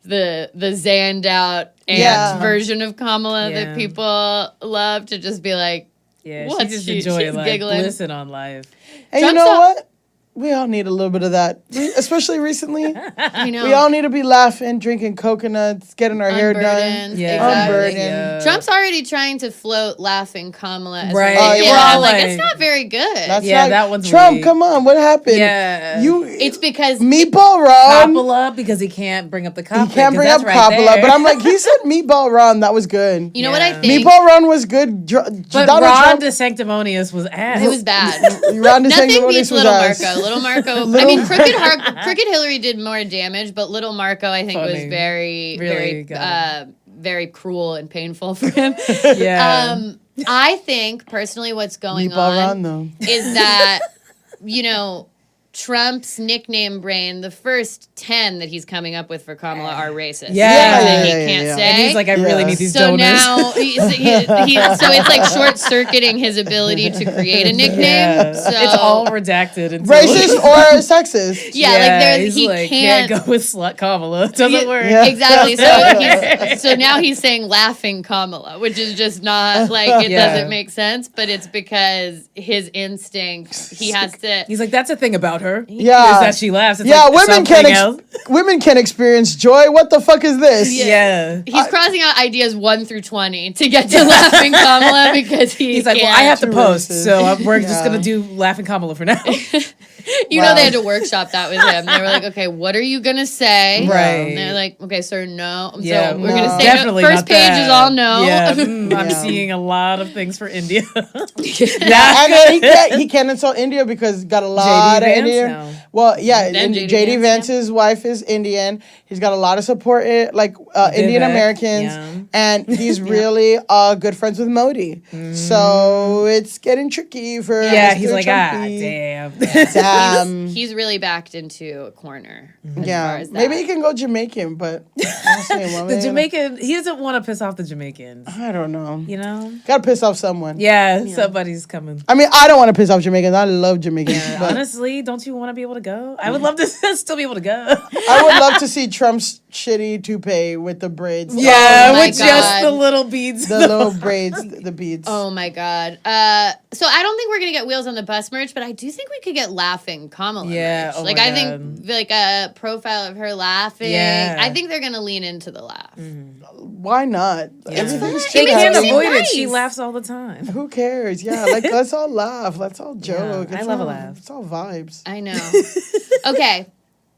the zanned out and Yeah. version of Kamala Yeah. that people love to just be like, Yeah, What's she just she- enjoy she's life, giggling. listen on life. And you Trump's know up. what? We all need a little bit of that, especially recently. I know. We all need to be laughing, drinking coconuts, getting our hair done. Unburdened. Yeah, Exactly. Unburdened. yeah. Trump's already trying to float laughing Kamala as Right. a Oh, kid. yeah. I'm Like- like, it's not very good. That's Yeah, not- that one's Trump. weak. Come on, what happened? Yeah. It's because Meatball Ron. Coppola because he can't bring up the Coppola. He can't bring up Coppola, but I'm like, he said Meatball Ron. That was good. you know what I Yeah. think. Meatball Ron was good. But Donald Ron Trump. De Sanctimonious was ass. It was bad. Ron Nothing DeSantis beats was Little ass. Marco. Little Marco. I Little mean, Crooked Hillary did more damage, but Little Marco, I think, was Funny. very, Really very cruel and painful for him. Yeah. I think personally, what's going Meatball Ron, on though. is that Trump's nickname brain, the first 10 that he's coming up with for Kamala are racist. Yeah. That he Yeah, can't yeah. say. And he's like, I really Yeah. need these so donors. now, so it's like short circuiting his ability to create a nickname. Yeah. So It's all redacted. Until Racist or sexist. yeah, like there's he's he can't can't. go with slut Kamala. It doesn't Yeah. work. Yeah. Exactly. So now he's saying laughing Kamala, which is just not like it Yeah. doesn't make sense, but it's because his instinct, he has to. He's like, that's a thing about her. Yeah. Is that she laughs. It's Yeah, like women something can else. women can experience joy. What the fuck is this? Yeah. He's crossing out ideas 1 through 20 to get to laughing Kamala because He's like, can't. well, I have to Too post, racist. so we're just Yeah. gonna do laughing Kamala for now. You Wow. know, they had to workshop that with him. They were like, okay, what are you gonna say? Right. And they're like, okay, sir, no. Yeah, So we're gonna no. say definitely no. First not page that. is all no. Yeah, I'm Yeah. seeing a lot of things for India. And he can't insult India because he's got a lot of Vance? Indian. No. Well, yeah, Then and JD JD Vance, Vance's wife is Indian. He's got a lot of support, Indian Americans, yeah. and he's really good friends with Modi. So it's getting tricky for Yeah, Mr. he's like, Trumpy. damn. Damn. He's really backed into a corner. As far Yeah, as that. maybe he can go Jamaican, but honestly, The Jamaican, he doesn't want to piss off the Jamaicans. I don't know. You know? Gotta piss off someone. Yeah, somebody's coming. I mean, I don't want to piss off Jamaicans. I love Jamaicans. But Honestly, don't you want to be able to go? I would love to still be able to go. I would love to see Trump's shitty toupee with the braids. Yeah, Oh my with just God. the little beads. The little braids, the beads. Oh my god. So I don't think we're gonna get Wheels on the Bus merch, but I do think we could get laughing Kamala. Yeah, merch. oh like my I God. think like a profile of her laughing. Yeah. I think they're gonna lean into the laugh. Why not? Everything's It They makes can't me avoid it. nice. She laughs all the time. Who cares? Yeah, like let's all laugh. Let's all joke. I It's love a all- laugh. It's all vibes. I know. Okay.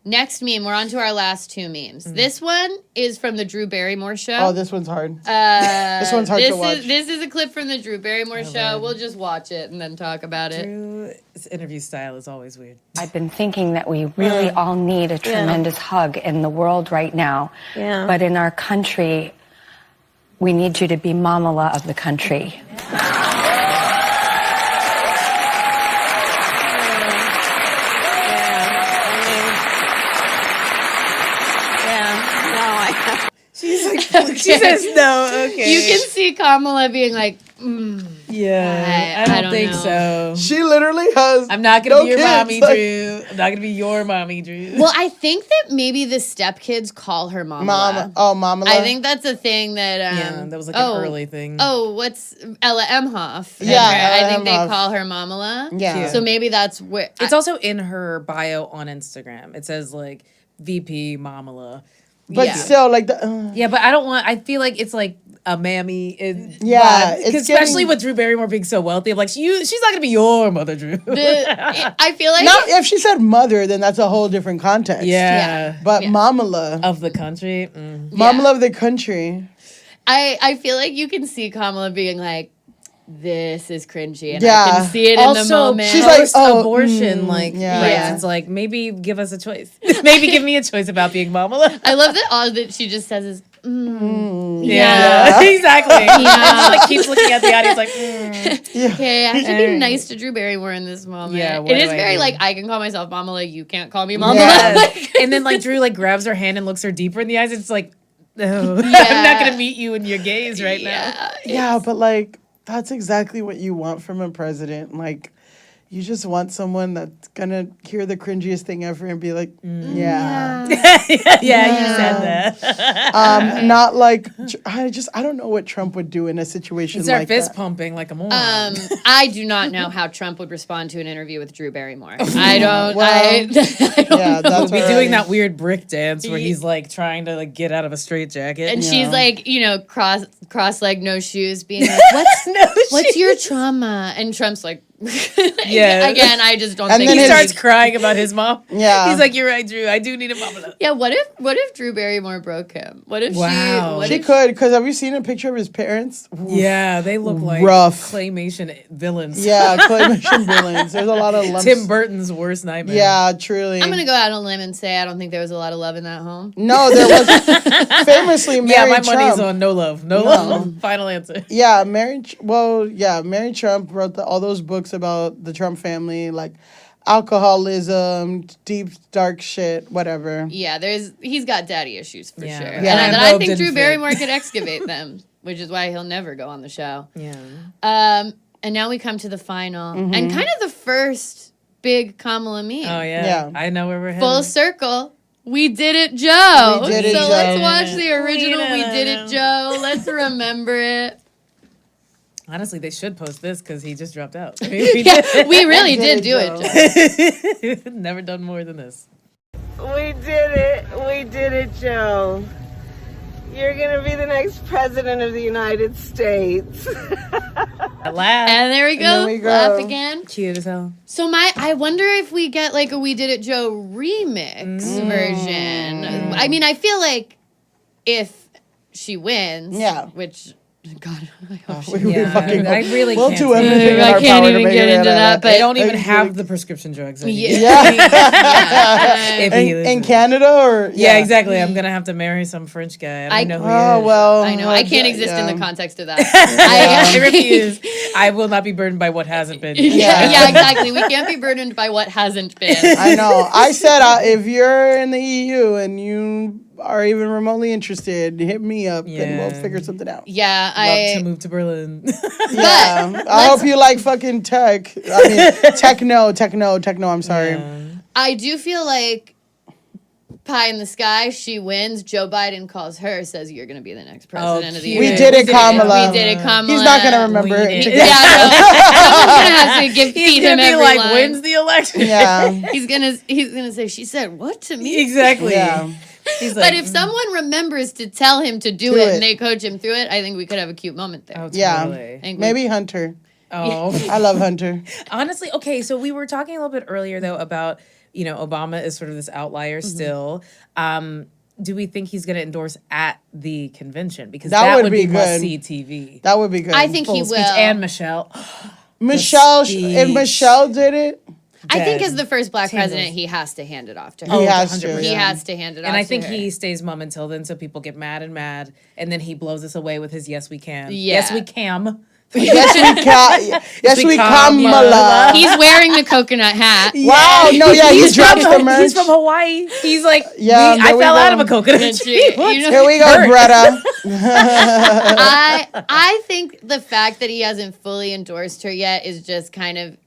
Next meme. We're on to our last 2 memes. This one is from the Drew Barrymore show. Oh, this one's hard. This one's hard to watch. This is a clip from the Drew Barrymore show. We'll just watch it and then talk about it. Drew's interview style is always weird. I've been thinking that we really all need a tremendous hug in the world right now. Yeah. But in our country, we need you to be Mamala of the country. She's like, she says no. Okay. You can see Kamala being like, Yeah, I I don't don't think know. so. She literally has. I'm not gonna no be your kids. mommy, Like, Drew. I'm not gonna be your mommy, Drew. well, I think that maybe the stepkids call her Mama. Mama. I think that's a thing that. Yeah, that was like an early thing. Oh, what's Ella Emhoff? And Yeah, her- I Ella think they Emhoff. call her Mamala. Yeah. So maybe that's where It's also in her bio on Instagram. It says like VP Mamala. But still, like Yeah, but I feel like it's like a mammy. Yeah, it's especially with Drew Barrymore being so wealthy. I'm like, she's not gonna be your mother, Drew. I feel like now if she said mother, then that's a whole different context. Yeah. But Mamala Of the country. Mamala of the country. I feel like you can see Kamala being like, this is cringy, and Yeah. I can see it in the moment. She's like, abortion, yeah. for instance, like maybe give us a choice. Maybe give me a choice about being Mamala. I love that all that she just says is, Yeah, exactly. She just like keeps looking at the audience like, okay, I have to be nice to Drew Barrymore in this moment. Yeah, what it do is I very do? like, I can call myself Mama, you can't call me Mama. Yes. And then like Drew like grabs her hand and looks her deeper in the eyes. It's like, no, I'm not gonna meet you in your gaze right now. Yeah, but like that's exactly what you want from a president. Like, you just want someone that's gonna hear the cringiest thing ever and be like, yeah. Yeah, you said that. Not like I don't know what Trump would do in a situation Start like fist that. pumping like a moron. I do not know how Trump would respond to an interview with Drew Barrymore. I don't. Well, I don't Yeah, know. that's Be all doing right. that weird brick dance where he's like trying to like get out of a straitjacket. And she's like, cross leg, no shoes, being like, what's your trauma? And Trump's like, Yeah. Again, I just don't And think then he his- starts crying about his mom. Yeah. He's like, you're right, Drew. I do need a mama. Yeah, what if Drew Barrymore broke him? What if Wow. she? She could, because have you seen a picture of his parents? Yeah, they look like Rough. claymation villains. Yeah, claymation villains. There's a lot of lumps. Tim Burton's worst nightmare. Yeah, truly. I'm gonna go out on a limb and say I don't think there was a lot of love in that home. No, there was famously Mary Yeah, my Trump. money's on no love. No love. Final answer. Yeah, Mary Trump wrote all those books about the Trump family, like alcoholism, deep, dark shit, whatever. Yeah, he's got daddy issues for Yeah. sure. Yeah. And And I Robe think didn't Drew fit. Barrymore could excavate them, which is why he'll never go on the show. Yeah. And now we come to the final and kind of the first big Kamala meme. Oh, yeah. Yeah. I know where we're headed. Full circle. We did it, Joe. We did it, so Joe. let's watch the original We Did It, Joe. Let's remember it. Honestly, they should post this because he just dropped out. Yeah, we really did do it, Joe. Never done more than this. We did it. We did it, Joe. You're going to be the next president of the United States. At last. And there we go. there we go. Laugh again. Cute as hell. So I wonder if we get like a We Did It Joe remix version. I mean, I feel like if she wins, Yeah. which God, I hope she We fucking I really we'll can't. do everything in I our can't power even to make get it into that, but They don't even Like, have the prescription drugs. Yeah. If he in loses. Canada or Yeah, exactly. I'm gonna have to marry some French guy. I don't know who he Oh is. well, I know. I can't exist in the yeah. context of that. I refuse. I will not be burdened by what hasn't been. Yeah, exactly. We can't be burdened by what hasn't been. I know. I said if you're in the EU and you are even remotely interested, hit me up and we'll Yeah. figure something out. Yeah, Love to move to Berlin. Yeah, I hope you like fucking tech. I mean, techno. I'm sorry. I do feel like pie in the sky, she wins. Joe Biden calls her, says you're going to be the next president of the We United did it, States. Kamala. We did it, Kamala. He's not gonna remember We it. did to it. get- Yeah, no. Someone's gonna have to He's feed gonna him be every like, line. when's the election? Yeah, He's gonna say, she said what to me? Exactly. yeah. He's like, But if someone remembers to tell him to do Do it it. and they coach him through it, I think we could have a cute moment there. oh, Yeah. totally. I think we- Maybe Hunter. Oh, I love Hunter. honestly, okay. So we were talking a little bit earlier though about Obama is sort of this outlier still. Do we think he's going to endorse at the convention? Because that would be good. must-see TV. That would be good. I think he Full will. speech and Michelle. Michelle. If speech. Michelle did it, I think Dead. as the first black Tingles. president, he has to hand it off to her. he has to. 100%. He yeah. has to hand it off And I to think her. he stays mum until then, so people get mad, and then he blows us away with his "Yes, we can." Yeah. Yes, we can. Yes, we can. Yes, we Kamala. Kamala. He's wearing the coconut hat. Wow. No, yeah, he drops the merch. He's from Hawaii. He's like, Yeah, I there we fell out go. of a coconut Did tree. you- you know- Here we go, Greta. I think the fact that he hasn't fully endorsed her yet is just kind of.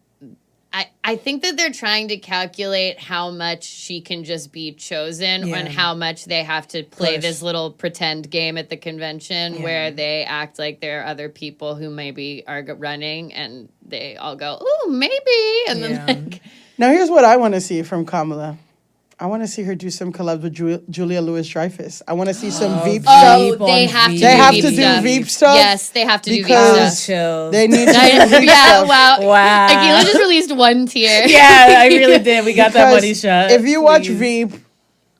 I think that they're trying to calculate how much she can just be chosen Yeah. and how much they have to play Push. this little pretend game at the convention where they act like there are other people who maybe are running and they all go, ooh, maybe. And then Yeah. like, Now, here's what I want to see from Kamala. I want to see her do some collabs with Julia Louis-Dreyfus. I want to see some Veep Oh, stuff. they have to. They do have Veep to do stuff. Veep stuff. Yes, they have to do Veep because stuff. Chills. They need to do Veep Yeah, stuff. wow. Wow. Akilah just released one tier. Yeah, I really did. We got that Because money shot. if you watch Please. Veep,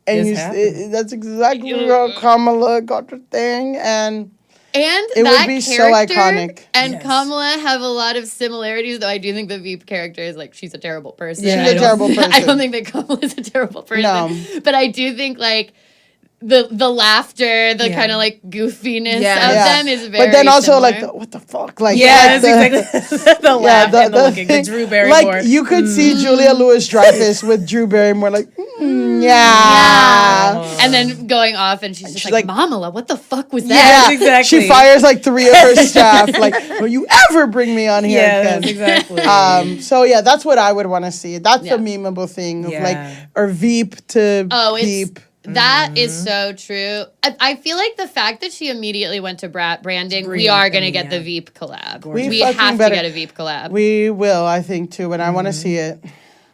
and that's exactly how Kamala got the thing, and it that would be so character iconic. And Yes. Kamala have a lot of similarities, though I do think the Veep character is like, she's a terrible person. She's I a don't- terrible person. I don't think that Kamala is a terrible person. No. But I do think like the laughter, the kind of like goofiness Yeah. of Yeah. them is very But then also similar. like, what the fuck? Like, Yes, like exactly. The laugh and the looking, the thing- Drew Barrymore. Like you could see Julia Louis-Dreyfus with Drew Barrymore, like, yeah. Yeah. And then going off and she's just she's like, like- Mamala, what the fuck was that? Yeah, Yes, exactly. She fires like 3 of her staff. Like, don't you ever bring me on here Yes, again? exactly. So yeah, that's what I would want to see. That's Yeah. the memeable thing of Yeah. like, or Veep to Oh, Peep. that is so true. I feel like the fact that she immediately went to branding, we Green, are going to I mean, get the yeah. Veep collab. We We fucking have better- to get a Veep collab. We will, I think, too, and I want to see it.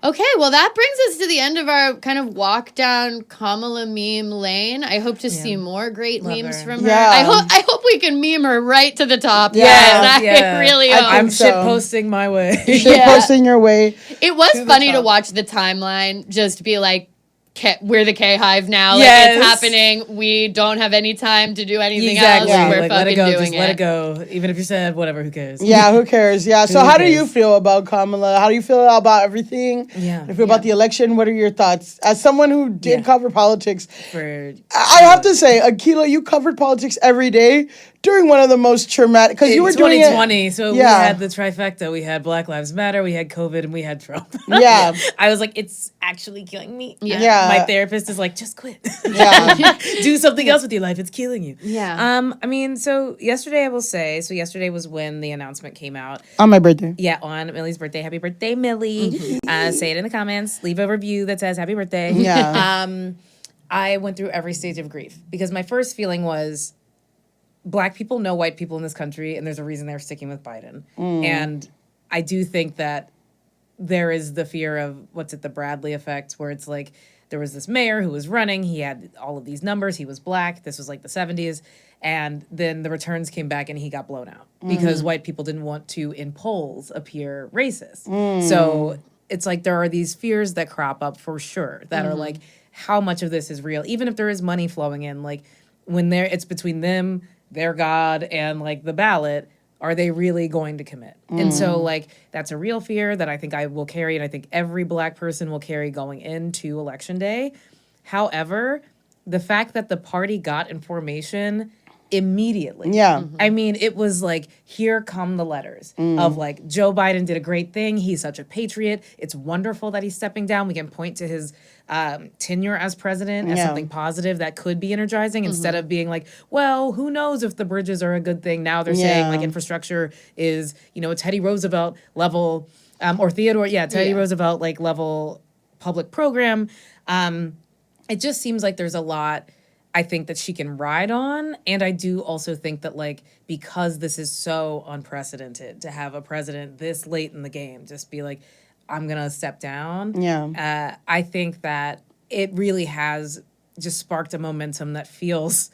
Okay, well, that brings us to the end of our kind of walk down Kamala meme lane. I hope to see more great Love memes her. from her. Yeah. I hope we can meme her right to the top. Yes, I really I hope. think I'm so. shit posting my way. Shit Yeah. posting your way. It was the funny to top. watch the timeline just be like, we're the K Hive now. Like, Yes. it's happening. We don't have any time to do anything Exactly. else. Yeah. We're Like, fucking let it go. doing Just it. let it go. Even if you're sad, whatever. Who cares? Yeah, who cares? Yeah. So Who how do you cares? feel about Kamala? How do you feel about everything? Yeah. How do you feel about the election? What are your thoughts? As someone who did Yeah. cover politics, For I have to say, Akilah, you covered politics every day during one of the most traumatic, because you were doing it. 2020, so we Yeah. had the trifecta. We had Black Lives Matter, we had COVID, and we had Trump. Yeah. I was like, it's actually killing me. Yeah. My therapist is like, just quit. Yeah. Do something else with your life. It's killing you. Yeah. I mean, so yesterday I will say, yesterday was when the announcement came out. On my birthday. Yeah, on Millie's birthday. Happy birthday, Millie. Say it in the comments. Leave a review that says happy birthday. Yeah. I went through every stage of grief because my first feeling was Black people know white people in this country, and there's a reason they're sticking with Biden. And I do think that there is the fear of, the Bradley effect, where it's like there was this mayor who was running. He had all of these numbers. He was Black. This was like the 70s. And then the returns came back and he got blown out because white people didn't want to, in polls, appear racist. So it's like there are these fears that crop up for sure that are like, how much of this is real? Even if there is money flowing in, like when it's between them, their God, and like the ballot, are they really going to commit? And so like that's a real fear that I think I will carry, and I think every Black person will carry going into Election Day. However, the fact that the party got in formation immediately. Yeah. I mean, it was like, here come the letters of like, Joe Biden did a great thing. He's such a patriot. It's wonderful that he's stepping down. We can point to his tenure as president as Yeah. something positive that could be energizing instead of being like, well, who knows if the bridges are a good thing. Now they're saying like infrastructure is, a Teddy Roosevelt level or Teddy Roosevelt like level public program. It just seems like there's a lot I think that she can ride on. And I do also think that like, because this is so unprecedented to have a president this late in the game, just be like, I'm going to step down. Yeah. I think that it really has just sparked a momentum that feels,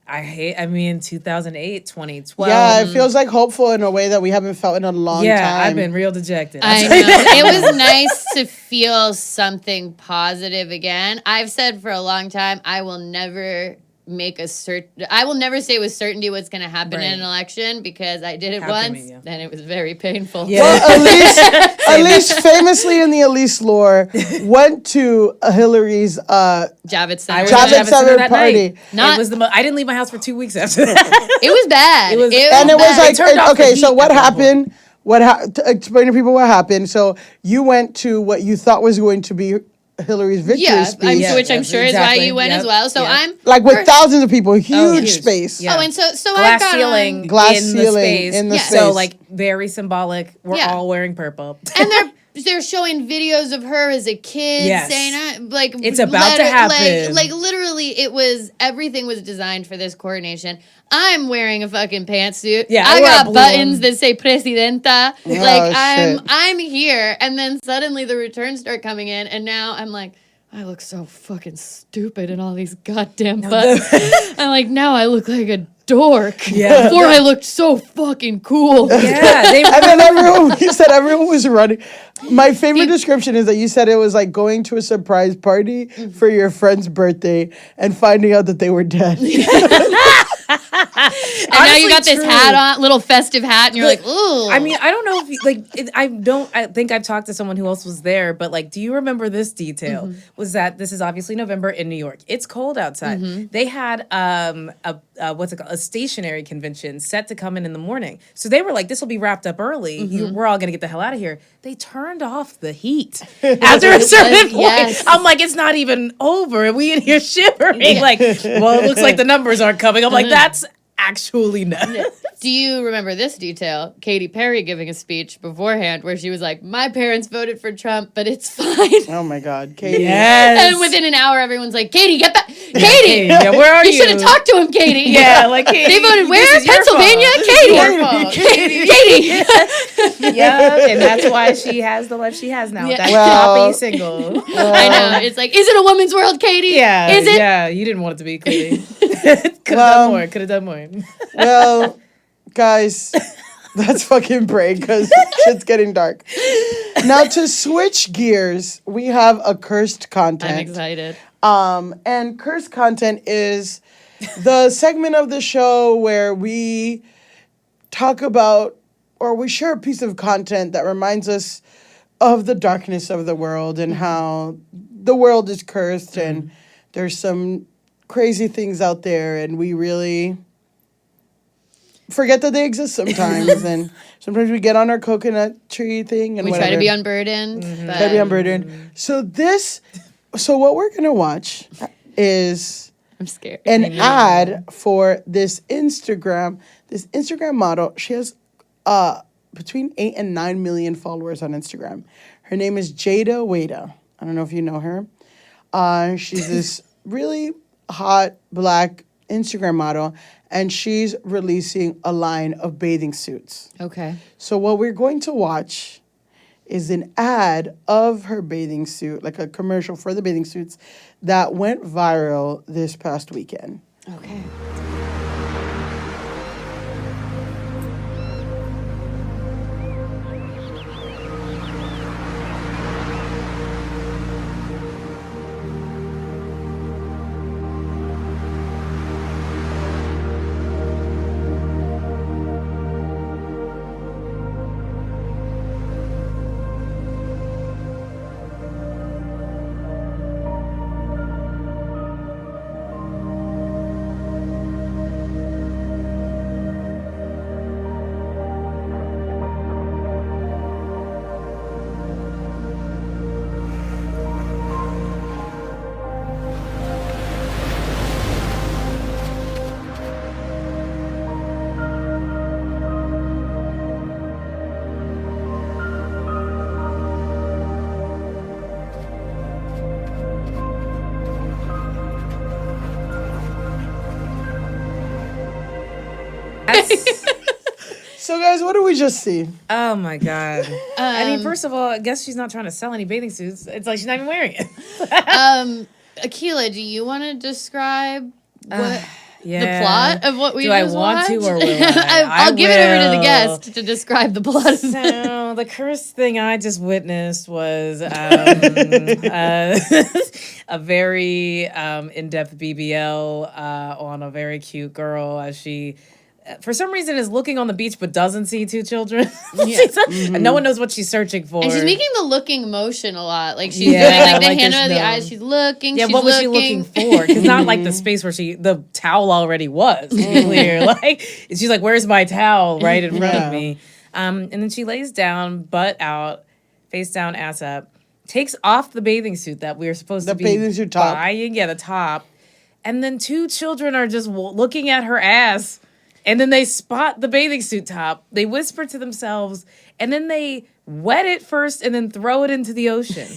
2008, 2012. Yeah, it feels like hopeful in a way that we haven't felt in a long time. Yeah, I've been real dejected. I know. It was nice to feel something positive again. I've said for a long time, I will never say with certainty what's going to happen in an election, because I did it How can once we, yeah. and it was very painful. Yeah. Well, Elise famously in the Elise lore went to Hillary's Javits Center. Javits Center that party. night. Not- It was I didn't leave my house for 2 weeks after that. It was bad. It was- And it was bad. like, turned off the okay, so heat what at that happened? To explain to people what happened. So you went to what you thought was going to be Hillary's victory yeah, speech, which I'm sure is why you went as well. So I'm like with thousands of people, huge huge. space. Yeah. Oh, and so I Glass got ceiling, on, Glass in ceiling the space. in the So space. like very symbolic. We're Yeah. all wearing purple. and they're showing videos of her as a kid Yes. saying like It's about to happen. Like literally, everything was designed for this coronation. I'm wearing a fucking pantsuit. Yeah, I I wear a got blue buttons one. that say Presidenta. Oh, Like shit. I'm here, and then suddenly the returns start coming in, and now I'm like, I look so fucking stupid in all these goddamn buttons. I'm like, now I look like a dork. Yeah. Before I looked so fucking cool. Yeah, And then you said everyone was running. My favorite description is that you said it was like going to a surprise party for your friend's birthday and finding out that they were dead. And now you got this hat on, little festive hat, and you're like, ooh. I mean, I don't know if I think I've talked to someone who else was there, but like, do you remember this detail? Was that this is obviously November in New York. It's cold outside. They had a stationary convention set to come in the morning. So they were like, this will be wrapped up early. We're all going to get the hell out of here. They turned off the heat after a certain point. Yes. I'm like, it's not even over. And we in here shivering. Like, well, it looks like the numbers aren't coming. I'm like, that's actually nuts. Do you remember this detail? Katy Perry giving a speech beforehand where she was like, my parents voted for Trump, but it's fine. Oh my God, Katie. Yes. And within an hour, everyone's like, Katie, get back. Katie, Yeah, where are you? you should have talked to him, Katie. Yeah, like, Katie, They voted this where? is your Pennsylvania? fault. Katie. Katie. Yeah, and that's why she has the life she has now. Yeah. That Well- poppy single. I know. It's like, is it a woman's world, Katie? Yeah, Is it? Yeah, you didn't want it to be, Katie. Could have Well- done more. Could have done more. Well, guys, let's fucking pray because shit's getting dark. Now, to switch gears, we have a cursed content. I'm excited. And cursed content is the segment of the show where we talk about or we share a piece of content that reminds us of the darkness of the world and how the world is cursed and there's some crazy things out there and we really forget that they exist sometimes. And sometimes we get on our coconut tree thing and We whatever. try to be unburdened. But Try to be unburdened. So what we're going to watch is I'm scared. an ad for this Instagram model. She has between 8 and 9 million followers on Instagram. Her name is Jada Wada. I don't know if you know her. She's this really hot black Instagram model, and she's releasing a line of bathing suits. Okay. So what we're going to watch is an ad of her bathing suit, like a commercial for the bathing suits, that went viral this past weekend. Okay. So guys, what did we just see? Oh my God. I mean, first of all, I guess she's not trying to sell any bathing suits. It's like she's not even wearing it. Akilah, do you want to describe what Yeah. the plot of what we Do I just want to watched? or will I? I'll give it over to the will. guest to describe the plot of this. So the cursed thing I just witnessed was a very in-depth BBL on a very cute girl as she, for some reason, is looking on the beach but doesn't see two children. And no one knows what she's searching for. And she's making the looking motion a lot. Like she's Yeah, doing like the like hand there's under the no- eyes. She's looking. Yeah, she's what was she looking for? Because not like the space where the towel already was, to be clear. Like, she's like, where's my towel right in front of me? And then she lays down, butt out, face down, ass up, takes off the bathing suit that we were supposed to be bathing suit top. buying. Yeah, the top. And then two children are just looking at her ass. And then they spot the bathing suit top. They whisper to themselves. And then they wet it first and then throw it into the ocean.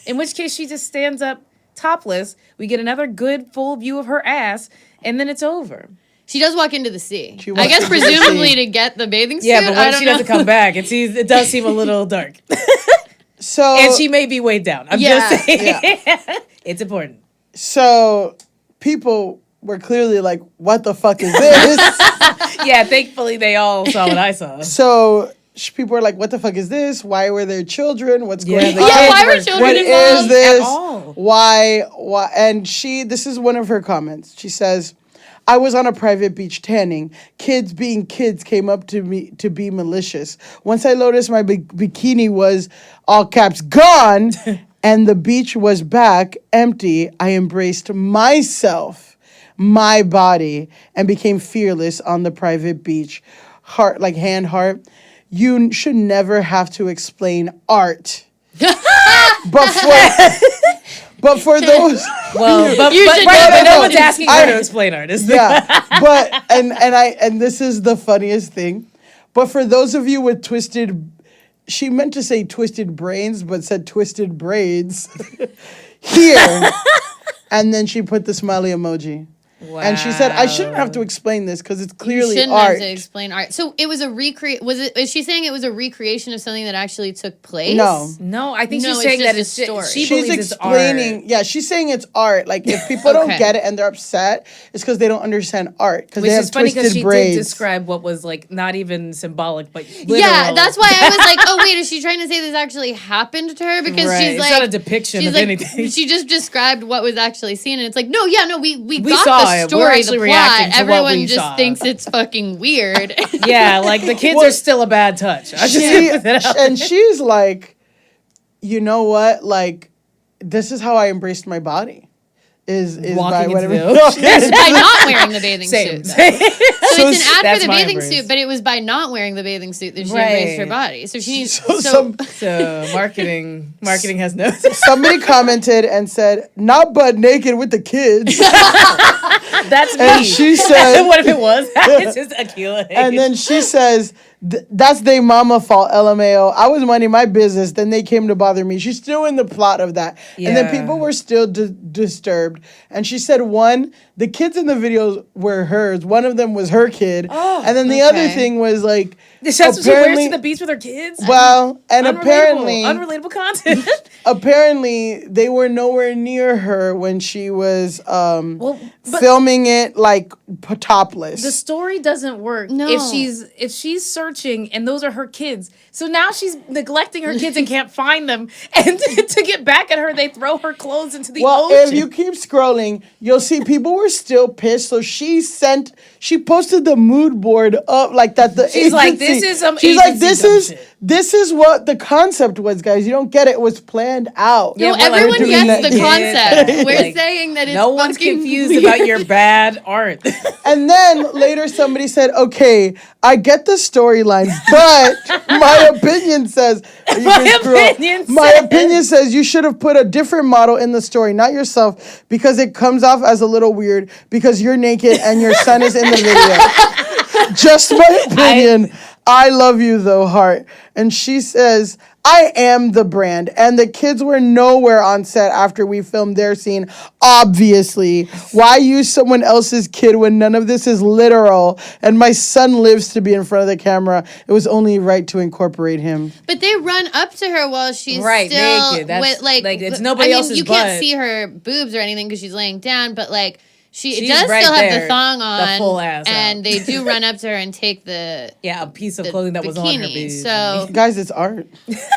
In which case she just stands up topless. We get another good full view of her ass. And then it's over. She does walk into the sea. She I walks guess into the sea. presumably to get the bathing suit. Yeah, but I when don't she know. doesn't come back, it does seem a little dark. So And she may be weighed down. I'm just saying. It's important. So people were clearly like, what the fuck is this? Yeah, thankfully they all saw what I saw. So people were like, what the fuck is this? Why were there children? What's going on? Why were children What involved is this? At all? Why? And this is one of her comments. She says, I was on a private beach tanning. Kids being kids came up to me to be malicious. Once I noticed my bikini was, all caps, gone, and the beach was back empty, I embraced myself, my body, and became fearless on the private beach. Heart, like hand heart. You should never have to explain art. But for those, Well, but no one's asking her to explain artists. yeah. But and this is the funniest thing. But for those of you with twisted, she meant to say twisted brains, but said twisted braids. Here, and then she put the smiley emoji. Wow. And she said, I shouldn't have to explain this because it's clearly you shouldn't art. have to explain art. So it was a is she saying it was a recreation of something that actually took place? No, I think No, she's it's saying just that a it's story. she She's believes it's art. explaining, yeah, she's saying it's art. Like, if people don't Okay. get it and they're upset, it's because they don't understand art. Because Which they have is funny because twisted she braids. did describe what was like not even symbolic, but literal. Yeah, that's why I was like, oh wait, is she trying to say this actually happened to her? Because Right. she's It's like, not a depiction she's of like, anything. She just described what was actually seen, and it's like, no, we got saw the it. We're story, actually the plot. reacting to what Everyone we just saw. thinks it's fucking weird. Yeah, like the kids are still a bad touch. I just put that out And there. she's like, you know what? Like, this is how I embraced my body. Is by Walking into whatever. the ocean. by not wearing the bathing Same. suit. Though. So it's an ad That's for the my bathing embrace. suit, but it was by not wearing the bathing suit that she Right. embraced her body. So she needs So marketing has no. Somebody commented and said, not butt naked with the kids. That's me. And she said, what if it was? It's just Akilah. and then she says, that's they mama fault, LMAO. I was minding my business, then they came to bother me. She's still in the plot of that. And then Yeah. people were still disturbed. And she said, the kids in the videos were hers. One of them was her kid. And then the other okay. thing was like, That's what she wears to the beach with her kids. well, and apparently, unrelatable content. apparently they were nowhere near her when she was but filming it like topless. the story doesn't work No. if she's searching and those are her kids. So now she's neglecting her kids and can't find them. And to get back at her, they throw her clothes into the Well, ocean. if you keep scrolling, you'll see people were still pissed. So she posted the mood board up like that. She's like, this is some She's like, agency dumb shit. this is what the concept was, guys. You don't get it. It was planned out. Yeah, no, we're like, everyone doing gets that. the Yeah. concept. We're Like, saying that it's no one's fucking confused weird. about your bad art. And then later somebody said, okay, I get the storyline, but my opinion says, my opinion says you should have put a different model in the story, not yourself, because it comes off as a little weird because you're naked and your son is in the video. Just my opinion. I love you though, heart. And she says, I am the brand. And the kids were nowhere on set after we filmed their scene. Obviously. Why use someone else's kid when none of this is literal? And my son lives to be in front of the camera. It was only right to incorporate him. But they run up to her while she's Right, still naked. That's- with like it's nobody else's You can't butt. see her boobs or anything because she's laying down, but like she She's does right still have there, the thong on, the full ass and out. they do run up to her and take the Yeah, a piece of the clothing that was on her bikini. boobs. So Guys, it's art.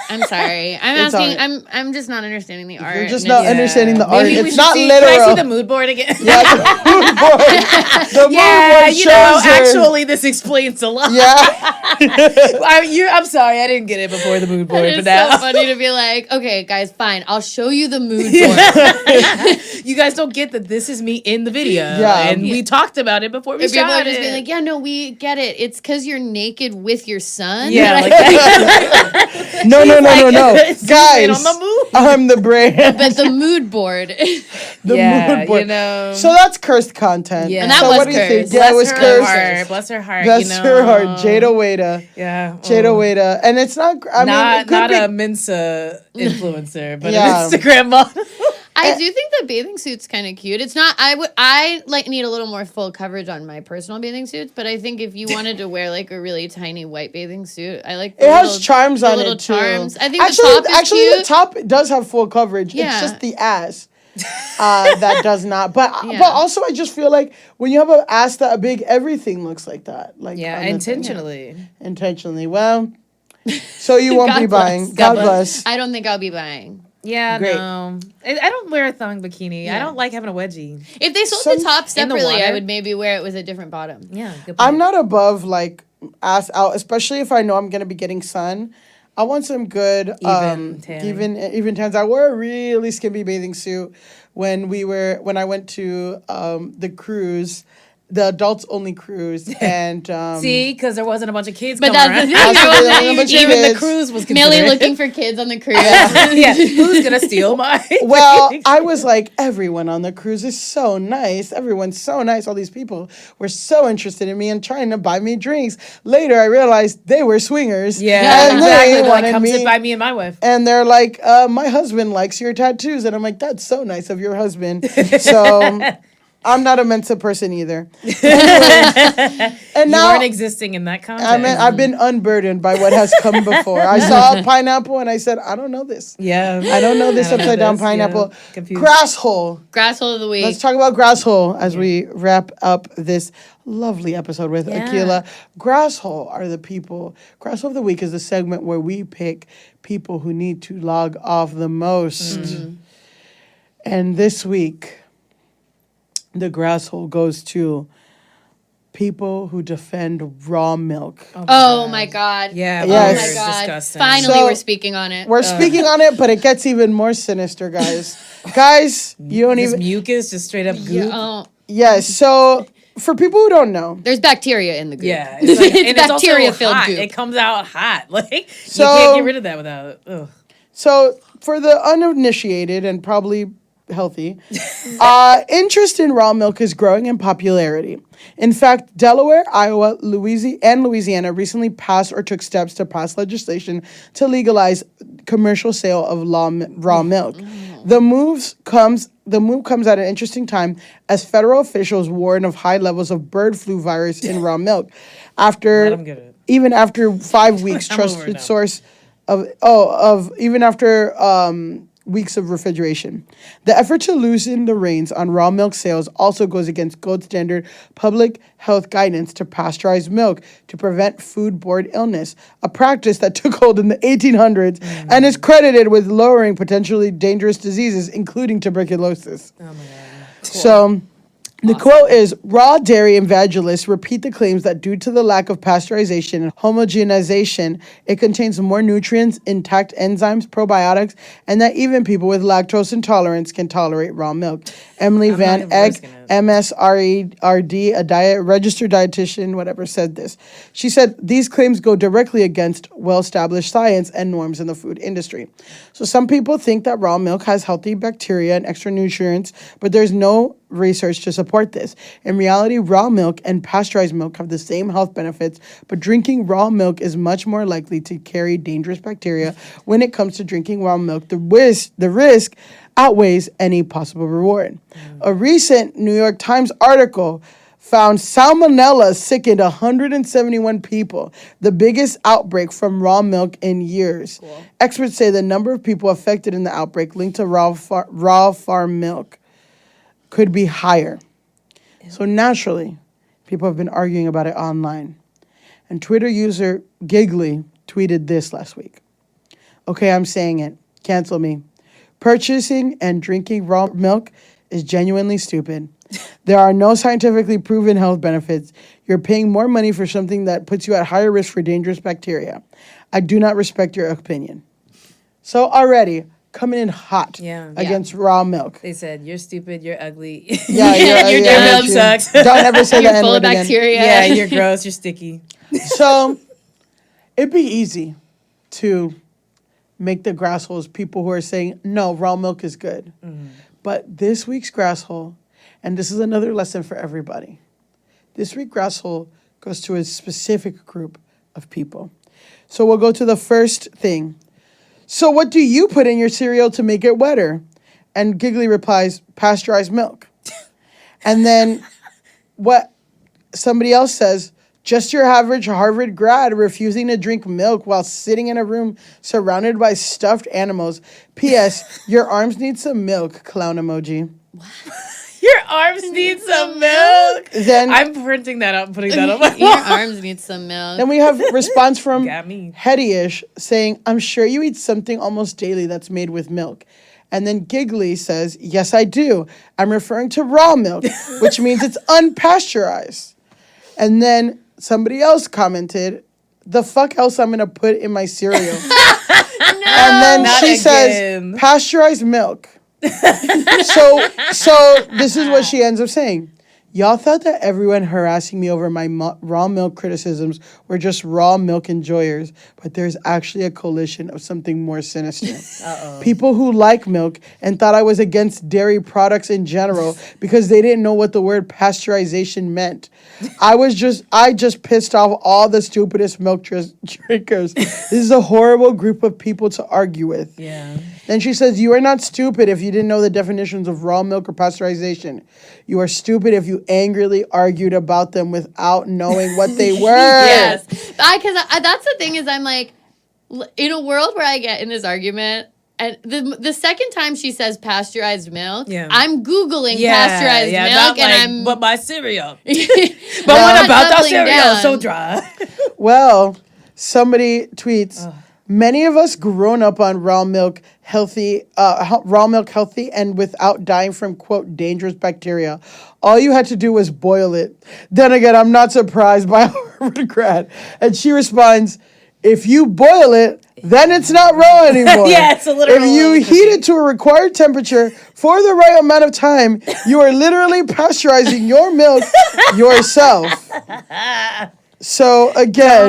I'm sorry. I'm It's asking. art. I'm just not understanding the art. You're just and not it's- understanding the art. Maybe we It's should not see, literal. Can I see the mood board again? Yeah, the mood board. The mood Yeah, board you know, shows her. actually, this explains a lot. Yeah. I'm sorry, I didn't get it before the mood board, It's but now so funny to be like, okay, guys, fine. I'll show you the mood board. you guys don't get that this is me in the video. Yeah. And we talked about it before we If people are shot just it. being like, yeah, no, we get it. It's because you're naked with your son. yeah, like that. No. Zoom Guys, in on the mood. I'm the brand. But the mood board. The Yeah, mood board. you know. So that's cursed content. Yeah. And that so was what do you think? cursed. Yeah, it Bless was her cursed. heart. Bless her heart. Bless you know. her heart. Jada Wada. Yeah. Jada oh. Wada. And it's not, I mean, it could Not be, a Mensa influencer, but Yeah. an Instagram model. I do think the bathing suit's kind of cute. It's not. I like need a little more full coverage on my personal bathing suits, but I think if you wanted to wear like a really tiny white bathing suit, I like. It has charms on it too. Charms. I think actually, the top is cute. the top does have full coverage. Yeah. It's just the ass that does not. But also, I just feel like when you have an ass that big, everything looks like that. Like intentionally. Intentionally. Well, so you won't be buying. God bless. I don't think I'll be buying. Yeah, Great. no. I don't wear a thong bikini. Yeah. I don't like having a wedgie. If they sold the top in the separately, I water. would maybe wear it with a different bottom. Yeah, good point. I'm not above like ass out, especially if I know I'm gonna be getting sun. I want some good Even tanning. even tans. I wore a really skimpy bathing suit when I went to the cruise, the adults only cruise, and See, because there wasn't a bunch of kids But coming that's the around. thing. There Absolutely, wasn't a bunch of Even the kids. cruise was Millie considered. looking for kids on the cruise. Yeah, who's gonna steal my? Well, I was like, everyone on the cruise is so nice. Everyone's so nice. All these people were so interested in me and trying to buy me drinks. Later, I realized they were swingers. Yeah, and exactly. they They're like, wanted come me. sit by me and my wife. And they're like, my husband likes your tattoos. And I'm like, that's so nice of your husband. So I'm not a Mensa person either. Anyway, and You now weren't existing in that context. I've been unburdened by what has come before. I saw a pineapple and I said, I don't know this. Yeah, I don't know this I don't know upside down this, pineapple. yeah. Confused. Grass hole. Grass hole of the week. Let's talk about grass hole as we wrap up this lovely episode with Akilah. Grass hole are the people. Grass hole of the week is the segment where we pick people who need to log off the most. And this week, the grass hole goes to people who defend raw milk. Oh my God. Yeah, Yes. Oh my God. disgusting. Finally, So, we're speaking on it. We're speaking on it, but it gets even more sinister, guys. Guys, you don't This even. mucus, just straight up goop. Oh, Yes. So for people who don't know, there's bacteria in the goop. Yeah, it's like, and it's also bacteria-filled hot. goop. It comes out hot. Like you So- can't get rid of that without. Ugh. so for the uninitiated and probably healthy, interest in raw milk is growing in popularity. In fact, Delaware, Iowa, Louisiana recently passed or took steps to pass legislation to legalize commercial sale of raw milk. The move comes at an interesting time as federal officials warn of high levels of bird flu virus in raw milk. Even after 5 weeks, I'm over it trusted now. source even after weeks of refrigeration. The effort to loosen the reins on raw milk sales also goes against gold standard public health guidance to pasteurize milk to prevent foodborne illness, a practice that took hold in the 1800s and is credited with lowering potentially dangerous diseases, including tuberculosis. Oh my God. So the quote is, raw dairy evangelists repeat the claims that due to the lack of pasteurization and homogenization, it contains more nutrients, intact enzymes, probiotics, and that even people with lactose intolerance can tolerate raw milk. Emily Van Egg, MSRD, registered dietitian, whatever, said this. She said, these claims go directly against well-established science and norms in the food industry. So some people think that raw milk has healthy bacteria and extra nutrients, but there's no research to support this. In reality, raw milk and pasteurized milk have the same health benefits, but drinking raw milk is much more likely to carry dangerous bacteria. When it comes to drinking raw milk, the risk outweighs any possible reward. A recent New York Times article found salmonella sickened 171 people, the biggest outbreak from raw milk in years. Cool. Experts say the number of people affected in the outbreak linked to raw farm milk could be higher. So naturally, people have been arguing about it online. And Twitter user Giggly tweeted this last week. Okay, I'm saying it. Cancel me. Purchasing and drinking raw milk is genuinely stupid. There are no scientifically proven health benefits. You're paying more money for something that puts you at higher risk for dangerous bacteria. I do not respect your opinion. So already, coming in hot against raw milk. They said, you're stupid, you're ugly. Yeah, your milk sucks. Don't ever say You're that full of again. bacteria. Yeah, you're gross, you're sticky. So it'd be easy to make the grass holes people who are saying, no, raw milk is good. Mm-hmm. But this week's grass hole, and this is another lesson for everybody, this week's grass hole goes to a specific group of people. So we'll go to the first thing. So what do you put in your cereal to make it wetter? And Giggly replies, pasteurized milk. And then what somebody else says, just your average Harvard grad refusing to drink milk while sitting in a room surrounded by stuffed animals. P.S. Your arms need some milk, clown emoji. Your arms need some milk. Then I'm printing that out and putting that on my Your wall. arms need some milk. Then we have response from Got me. Headyish saying, I'm sure you eat something almost daily that's made with milk. And then Giggly says, yes, I do. I'm referring to raw milk, which means it's unpasteurized. And then somebody else commented, the fuck else I'm going to put in my cereal? And then Not she again. says, pasteurized milk. So this is what she ends up saying. Y'all thought that everyone harassing me over my raw milk criticisms were just raw milk enjoyers, but there's actually a coalition of something more sinister. People who like milk and thought I was against dairy products in general because they didn't know what the word pasteurization meant. I just pissed off all the stupidest milk drinkers. This is a horrible group of people to argue with. Yeah. Then she says, you are not stupid if you didn't know the definitions of raw milk or pasteurization. You are stupid if you angrily argued about them without knowing what they were. Yes. Because that's the thing is I'm like, in a world where I get in this argument, and the second time she says pasteurized milk, I'm Googling pasteurized milk, and but my cereal. But what about our cereal? So dry. Well, somebody tweets, many of us grown up on raw milk healthy and without dying from, quote, dangerous bacteria. All you had to do was boil it. Then again, I'm not surprised by Harvard grad. And she responds, if you boil it, then it's not raw anymore. Yeah, it's a literal. If you heat it to a required temperature for the right amount of time, you are literally pasteurizing your milk yourself. So again,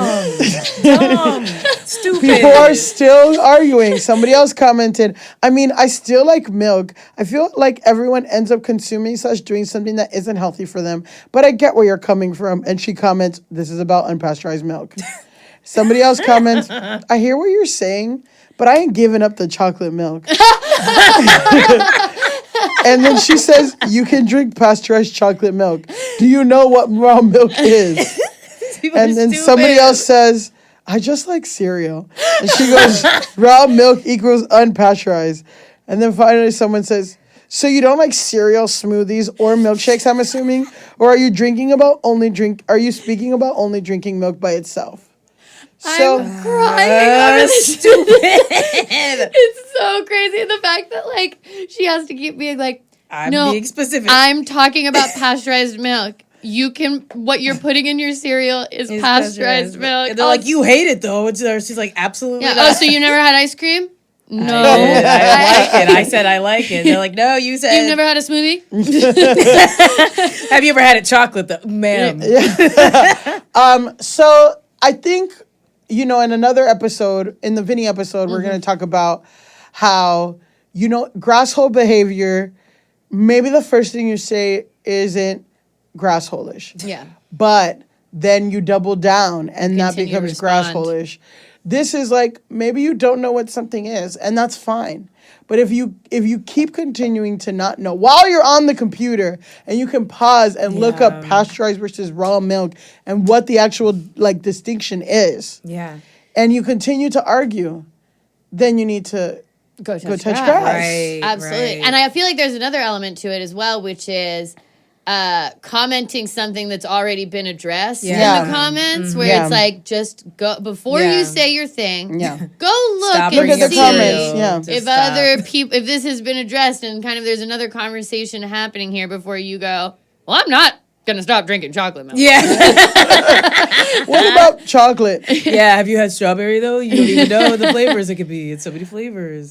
Dumb. Stupid. people are still arguing. Somebody else commented, I mean, I still like milk. I feel like everyone ends up consuming / doing something that isn't healthy for them. But I get where you're coming from. And she comments, this is about unpasteurized milk. Somebody else comments, I hear what you're saying, but I ain't giving up the chocolate milk. And then she says, you can drink pasteurized chocolate milk. Do you know what raw milk is? And then somebody else says, I just like cereal. And she goes, raw milk equals unpasteurized. And then finally someone says, so you don't like cereal, smoothies, or milkshakes, I'm assuming? Or are you speaking about only drinking milk by itself? So, I'm crying over this. Stupid. It's so crazy. The fact that, like, she has to keep being like, I'm no, being specific. I'm talking about pasteurized milk. What you're putting in your cereal is pasteurized milk. And they're like, you hate it though. She's like, absolutely yeah. not. Oh, so you never had ice cream? No. I like it. I said I like it. They're like, no, you said. You've never had a smoothie? Have you ever had a chocolate though? Ma'am. So I think, in another episode, in the Vinny episode, we're going to talk about how, grasshole behavior, maybe the first thing you say isn't grasshole-ish. Yeah. But then you double down and that Continue becomes to respond. grasshole-ish. This is like, maybe you don't know what something is, and that's fine. But if you keep continuing to not know while you're on the computer and you can pause and look up pasteurized versus raw milk and what the actual distinction is. Yeah. And you continue to argue, then you need to Go touch grass. Right. Absolutely. Right. And I feel like there's another element to it as well, which is commenting something that's already been addressed in the comments, where it's like, just go before you say your thing. Yeah. Go look Stop and bringing at the see comments, yeah. Just if stop. other people, if this has been addressed and kind of there's another conversation happening here before you go, well, I'm not gonna stop drinking chocolate milk. Yeah. What about chocolate? Yeah. Have you had strawberry though? You don't even know the flavors it could be. It's so many flavors.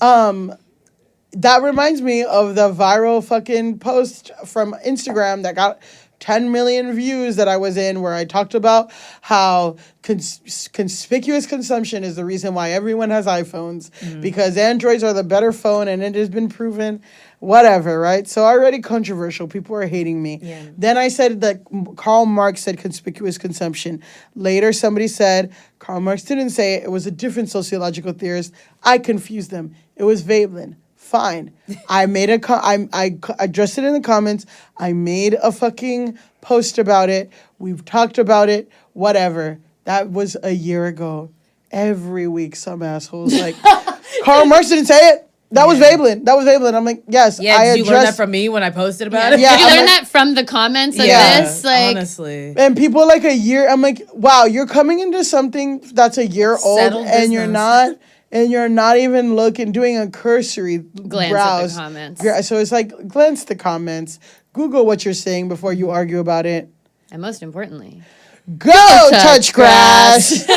That reminds me of the viral fucking post from Instagram that got 10 million views that I was in, where I talked about how conspicuous consumption is the reason why everyone has iPhones, because Androids are the better phone, and it has been proven, whatever, right? So already controversial. People are hating me. Yeah. Then I said that Karl Marx said conspicuous consumption. Later, somebody said Karl Marx didn't say it. It was a different sociological theorist. I confused them. It was Veblen. Fine. I made I addressed it in the comments. I made a fucking post about it. We've talked about it. Whatever. That was a year ago. Every week, some assholes like Karl Marx didn't say it. That was Veblen. I'm like, yes. Yeah, did you learn that from me when I posted about it? Yeah, did you learn that from the comments of this? Like, honestly. And people like a year. I'm like, wow, you're coming into something that's a year old, Settled and business. you're not even doing a cursory glance browse. at the comments. So it's like glance the comments, Google what you're saying before you argue about it. And most importantly, go touch grass,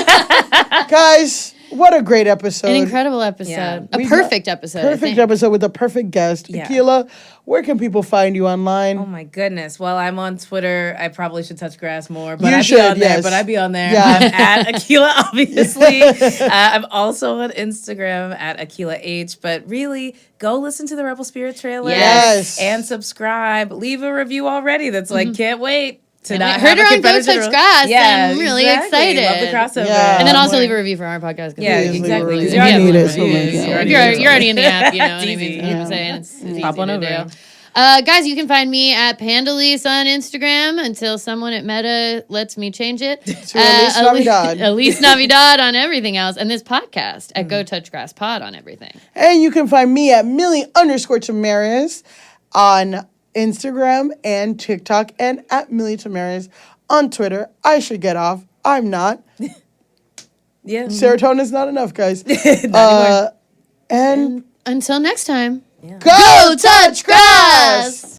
guys. What a great episode. An incredible episode. Yeah. A perfect episode. Perfect episode with a perfect guest. Yeah. Akilah, where can people find you online? Oh my goodness. Well, I'm on Twitter. I probably should touch grass more, but You I'd should, be on there. yes. But I'd be on there. Yeah. I'm at Akilah, obviously. I'm also on Instagram at Akilah H. But really, go listen to the Rebel Spirit trailer. Yes. And subscribe. Leave a review already that's like, can't wait. To not heard have a her on Go Confederate Touch Grass. Yeah, I'm really exactly. excited. Love the crossover. Yeah. And then also More. leave a review for our podcast. 'cause Yeah, we- exactly. We You're need already it so on much. reviews. Yeah. You're already in the app, you know what I It's mean? easy. You know what I'm saying? It's easy Pop on to over. do. Guys, you can find me at Pandalise on Instagram until someone at Meta lets me change it. To Elise Navidad. Elise Navidad on everything else. And this podcast at Go Touch Grass Pod on everything. And you can find me at Millie_Tamaris on Instagram and TikTok, and at Millie Tamaris on Twitter. I should get off. I'm not. Yeah. Serotonin's not enough, guys. And Until next time, go touch grass!